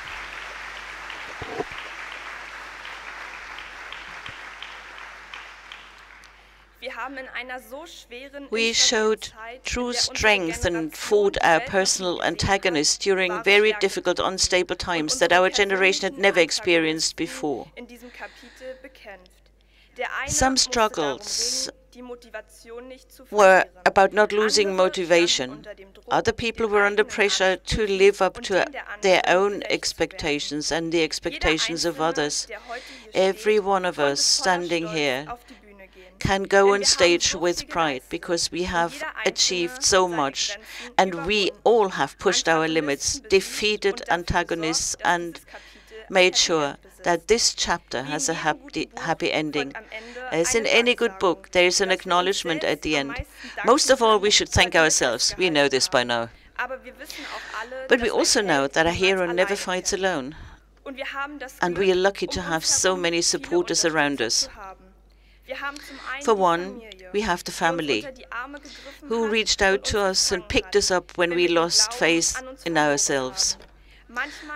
We showed true strength and fought our personal antagonists during very difficult, unstable times that our generation had never experienced before. Some struggles were about not losing motivation. Other people were under pressure to live up to their own expectations and the expectations of others. Every one of us standing here can go on stage with pride because we have achieved so much, and we all have pushed our limits, defeated antagonists, and made sure that this chapter has a happy ending. As in any good book, there is an acknowledgement at the end. Most of all, we should thank ourselves. We know this by now. But we also know that a hero never fights alone, and we are lucky to have so many supporters around us. For one, we have the family, who reached out to us and picked us up when we lost faith in ourselves.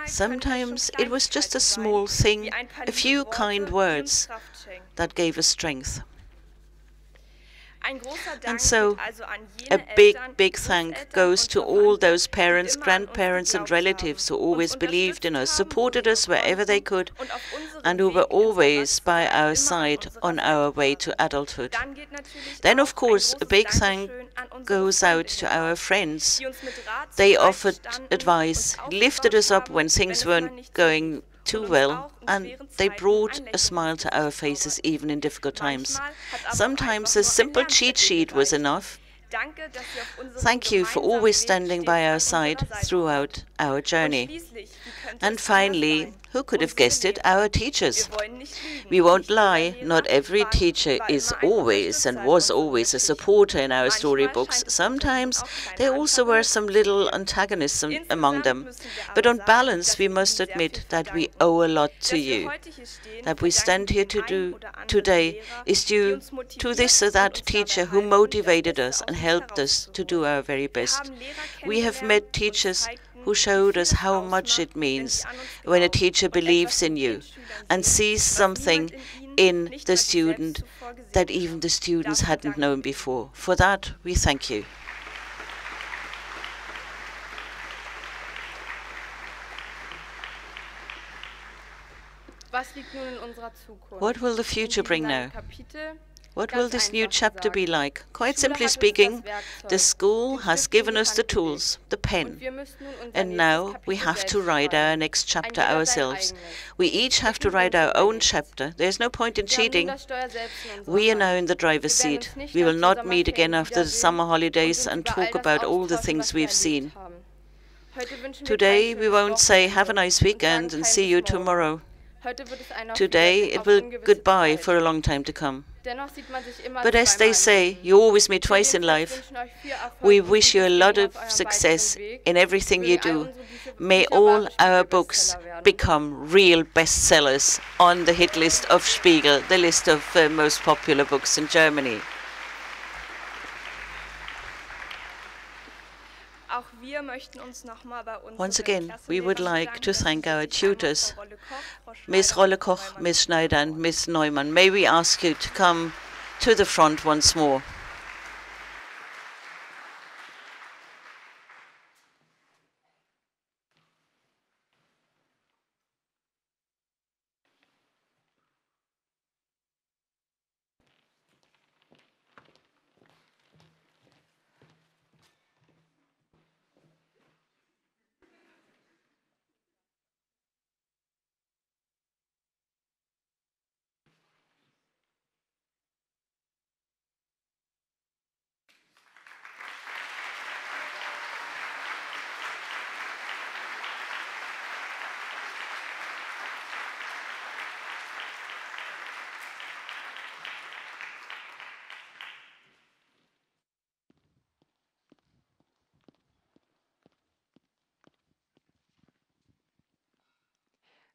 Sometimes it was just a small thing, a few kind words that gave us strength. And so, a big thank goes to all those parents, grandparents, and relatives who always believed in us, supported us wherever they could, and who were always by our side on our way to adulthood. Then, of course, a big thank goes out to our friends. They offered advice, lifted us up when things weren't going too well, and they brought a smile to our faces even in difficult times. Sometimes a simple cheat sheet was enough. Thank you for always standing by our side throughout our journey. And finally, who could have guessed it? Our teachers. We won't lie, not every teacher is always and was always a supporter in our storybooks. Sometimes there also were some little antagonists among them. But on balance, we must admit that we owe a lot to you. That we stand here today is due to this or that teacher who motivated us and helped us to do our very best. We have met teachers who showed us how much it means when a teacher believes in you and sees something in the student that even the students hadn't known before. For that, we thank you. What will the future bring now? What will this new chapter be like? Quite simply speaking, the school has given us the tools, the pen, and now we have to write our next chapter ourselves. We each have to write our own chapter. There's no point in cheating. We are now in the driver's seat. We will not meet again after the summer holidays and talk about all the things we've seen. Today we won't say have a nice weekend and see you tomorrow. Today it will goodbye for a long time to come. But as they say, you always meet twice in life. We wish you a lot of success in everything you do. May all our books become real bestsellers on the hit list of Spiegel, the list of most popular books in Germany. Once again, we would like to thank our tutors, Ms. Rollekoch, Ms. Schneider, and Ms. Neumann. May we ask you to come to the front once more.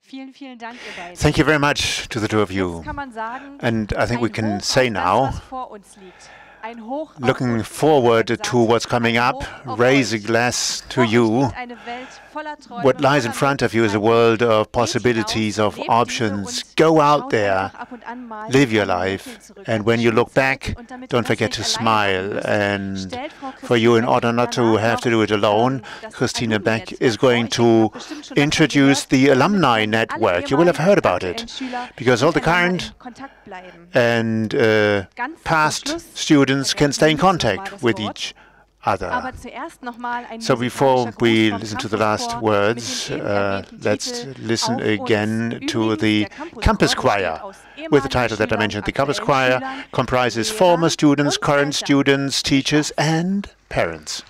Vielen, vielen Dank, ihr beiden. Thank you very much to the two of you. Jetzt kann man sagen, And I think we ein can Hoch say auf das, now, was vor uns liegt. Ein Hoch auf looking uns, forward wie man to what's sagt. coming Ein up, Hoch auf raise a euch. glass to Vor euch you. liegt eine Welt voller Träume, What lies in voller front of you is a Möglichkeiten. world of Geht possibilities, hinaus, of lebt options. diese und Go out schaut there, einfach ab und an mal live mit your einem life, Lächeln zurück and auf when die you look Schulzeit. back, Und damit ihr don't das forget nicht to alleine machen smile. müsst, And stellt Frau for you, in Christin order not to danach have to noch, do it alone, das Christine Beck Alumni-Netzwerk is vor. going Ich denke, ihr to habt bestimmt schon davon introduce gehört. the Damit alumni können alle network. You will have ehemaligen heard und about aktuellen it, Schüler because all the miteinander current in Kontakt bleiben. and Ganz zum past Schluss students can stay in ergänzen wir uns noch mal contact das with Wort. each other. Aber zuerst noch mal ein So before musikalischer we Gruß vom listen to the last Campus-Chor words, mit dem eben erwähnten let's Titel listen Auf uns. again to Übrigens, the der Campus-Chor Campus besteht Choir aus with the ehemaligen title that I Schülern, mentioned. The Campus aktuellen Choir Schülern, comprises Lehrern former students, und current Eltern. students, Viel teachers, Spaß. and parents.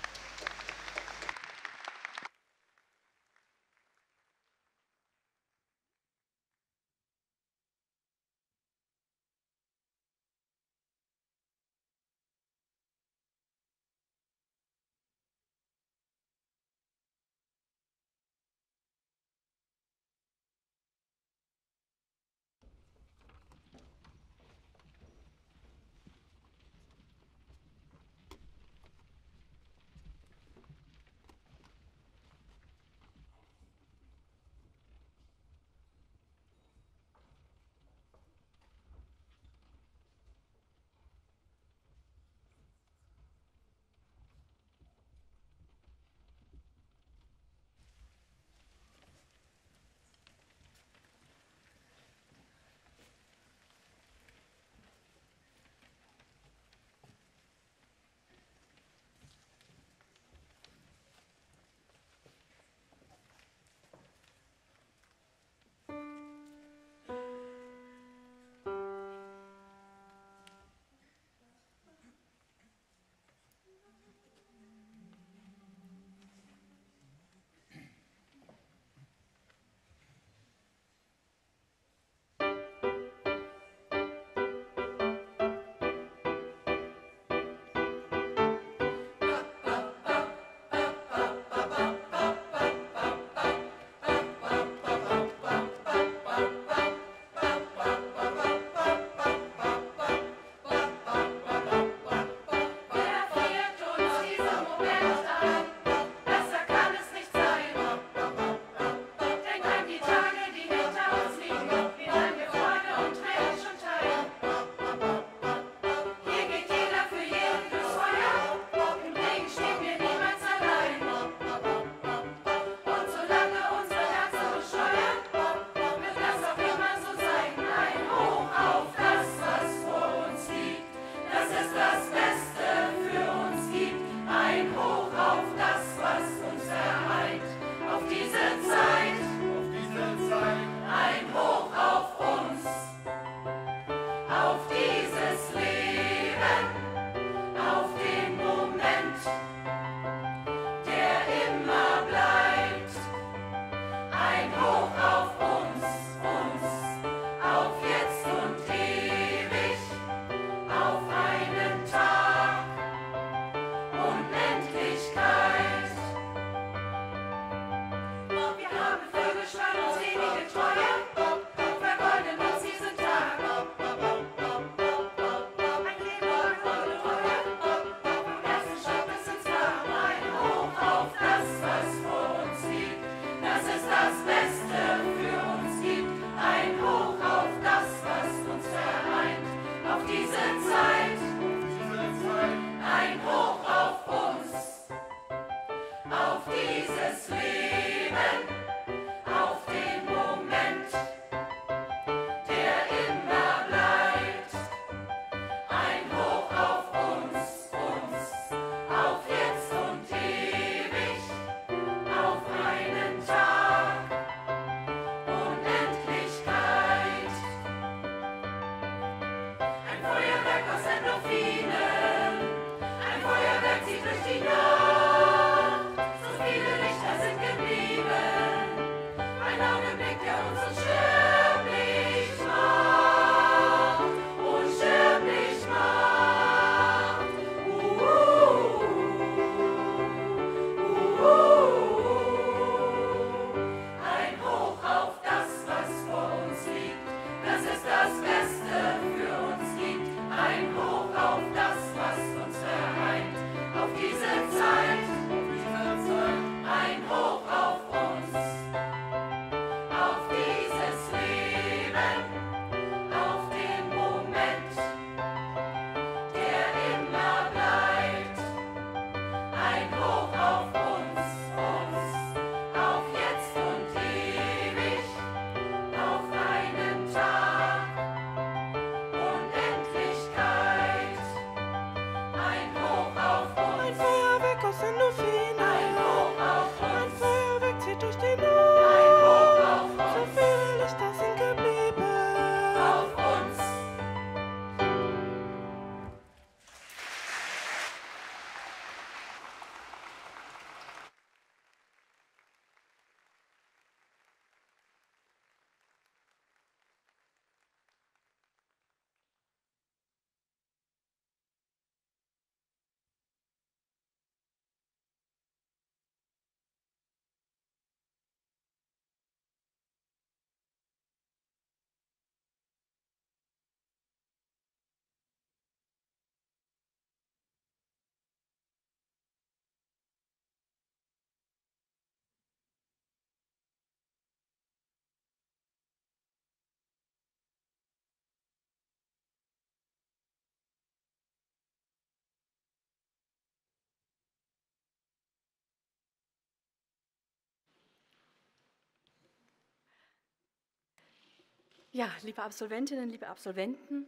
Ja, liebe Absolventinnen, liebe Absolventen,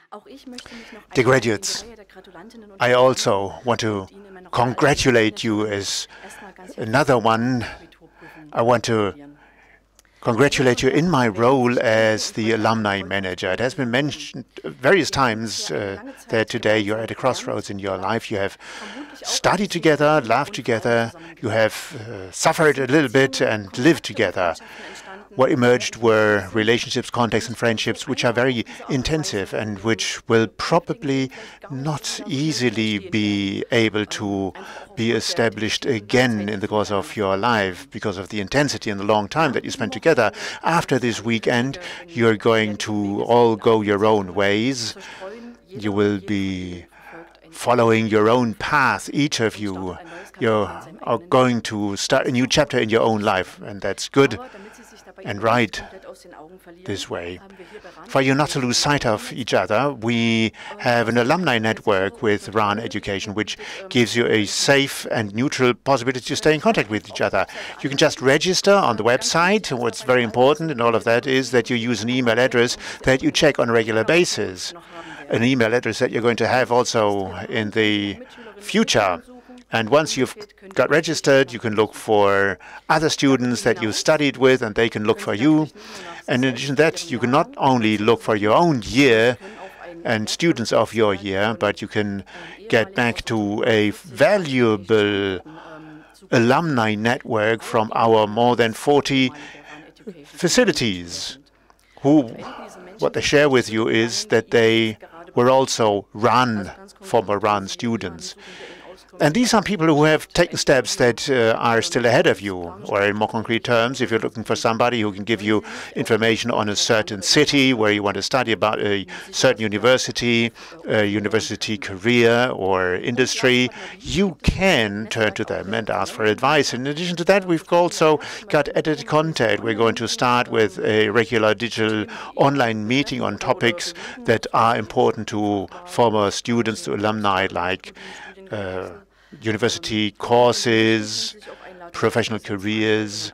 auch ich möchte mich noch Dear graduates, I also want to congratulate you as another one. I want to congratulate you in my role as the alumni manager. It has been mentioned various times that today you're at a crossroads in your life. You have studied together, laughed together, you have suffered a little bit and lived together. What emerged were relationships, contacts, and friendships which are very intensive and which will probably not easily be able to be established again in the course of your life because of the intensity and the long time that you spent together. After this weekend, you're going to all go your own ways. You will be following your own path. Each of you are going to start a new chapter in your own life, and that's good and right this way. For you not to lose sight of each other, we have an alumni network with Rahn Education, which gives you a safe and neutral possibility to stay in contact with each other. You can just register on the website. What's very important in all of that is that you use an email address that you check on a regular basis, an email address that you're going to have also in the future. And once you've got registered, you can look for other students that you studied with, and they can look for you. And in addition to that, you can not only look for your own year and students of your year, but you can get back to a valuable alumni network from our more than 40 facilities, what they share with you is that they were also former Rahn students. And these are people who have taken steps that are still ahead of you. Or in more concrete terms, if you're looking for somebody who can give you information on a certain city where you want to study about a certain university career or industry, you can turn to them and ask for advice. In addition to that, we've also got edited content. We're going to start with a regular digital online meeting on topics that are important to former students, to alumni, like university courses, professional careers,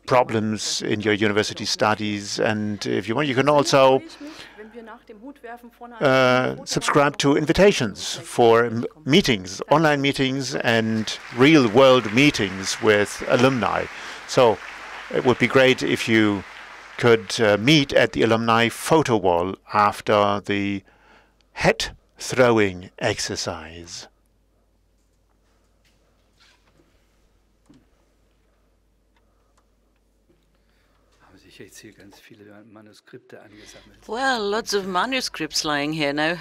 problems in your university studies. And if you want, you can also subscribe to invitations for meetings, online meetings and real-world meetings with alumni. So it would be great if you could meet at the alumni photo wall after the hat throwing exercise. Well, lots of manuscripts lying here now.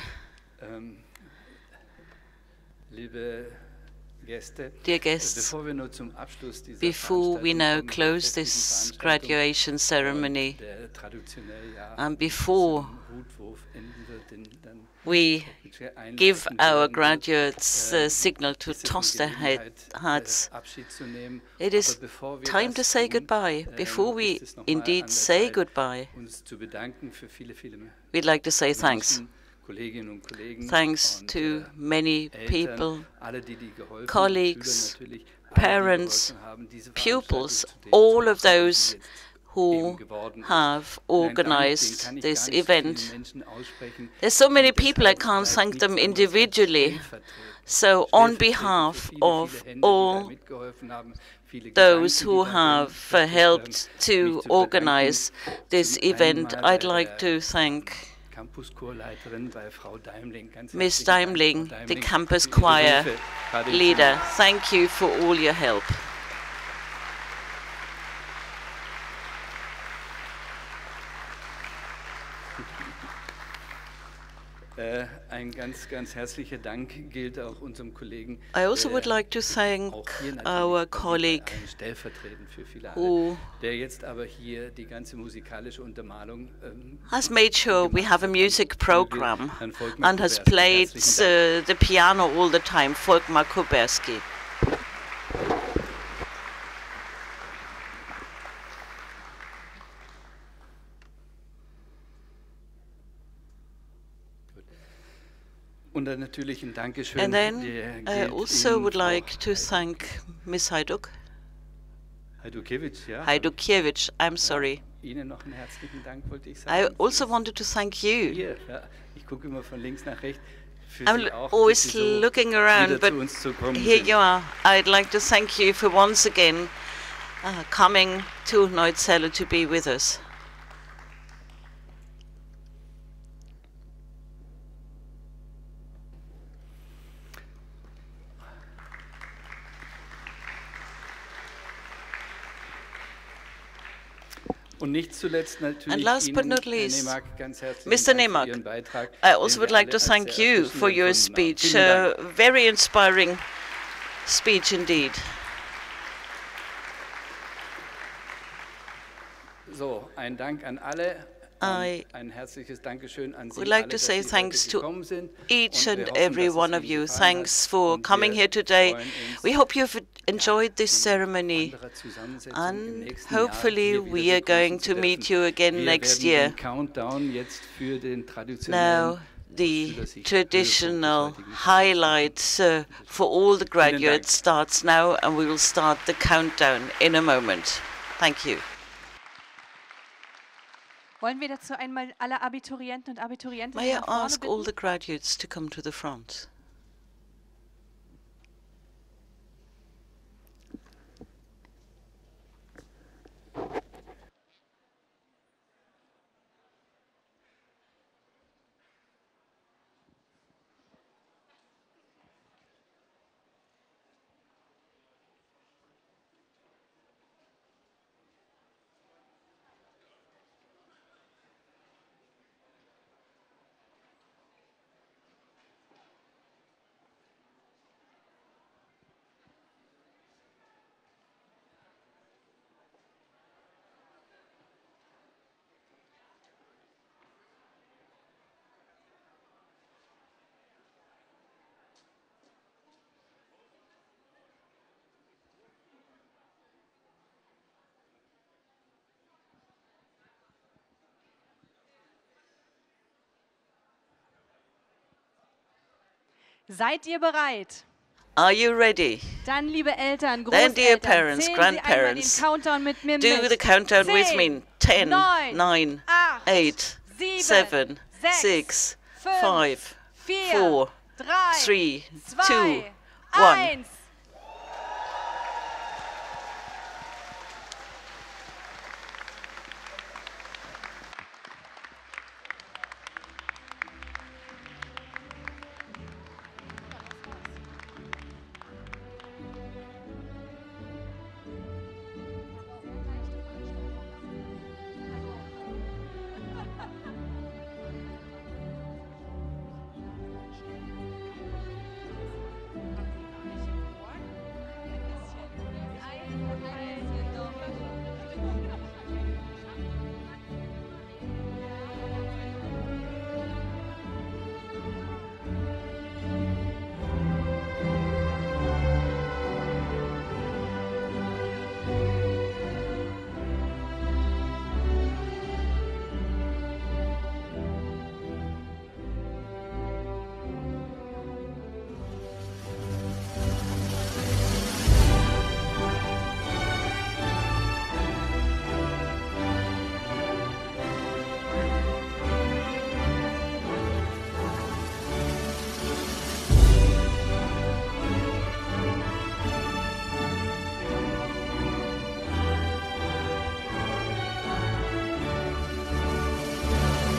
Dear guests, before we now close this graduation ceremony, and before we give our graduates a signal to toss their hats, it is time to say goodbye. Before we indeed say goodbye, we'd like to say thanks. Thanks to many people, colleagues, parents, pupils, all of those who have organized this event. There's so many people, I can't thank them individually. So on behalf of all those who have helped to organize this event, I'd like to thank Ms. Daimling, the campus choir leader. Thank you for all your help. I also would like to thank our colleague who has made sure we have a music program and has played the piano all the time, Volkmar Kuberski. And then I also would like to thank Ms. Hajdukiewicz, I'm sorry. Ihnen noch einen herzlichen Dank, wollte ich I sagen. also wanted to thank you. Hier, ja, ich gucke immer von links nach rechts. Für I'm Sie auch, always dass Sie so looking around, wieder but zu uns gekommen here sind. you are. I'd like to thank you for once again coming to Neuzelle to be with us. Und nicht zuletzt natürlich And last but Ihnen, not Herr least, Nemack, ganz herzlichen Mr. Dank für Nemack, Ihren Beitrag, I also den would wir like to alle als thank sehr you erfrischend for your empfunden haben. speech. Vielen Dank. Very inspiring speech indeed. So, ein Dank an alle. I Ein herzliches Dankeschön an Sie would like alle, to dass say Sie thanks heute to gekommen sind. each Und wir and hoffen, every dass es one of Ihnen you. gefallen Thanks hat. for Und coming wir here today. freuen uns, We hope you've enjoyed this in ceremony, anderer Zusammensetzung im and nächsten Jahr hopefully hier wieder we are begrüßen going zu to dürfen. meet you again Wir next werden year. den Countdown jetzt für den traditionellen Now, the für das Höhepunkt des traditional heutigen highlight for all the Dank. graduates starts now, and we will start the countdown in a moment. Thank you. Wollen wir dazu einmal alle Abiturienten und Abiturientinnen May I nach vorne ask all bitten? the graduates to come to the front? Seid ihr bereit? Are you ready? Dann, liebe Eltern, Then, dear Großeltern, parents, zählen Sie einmal den grandparents, Countdown mit mir Do mit. the countdown with me. 10, 9, 9, 8, 7, 6, 5, 4, 3, 2, 1.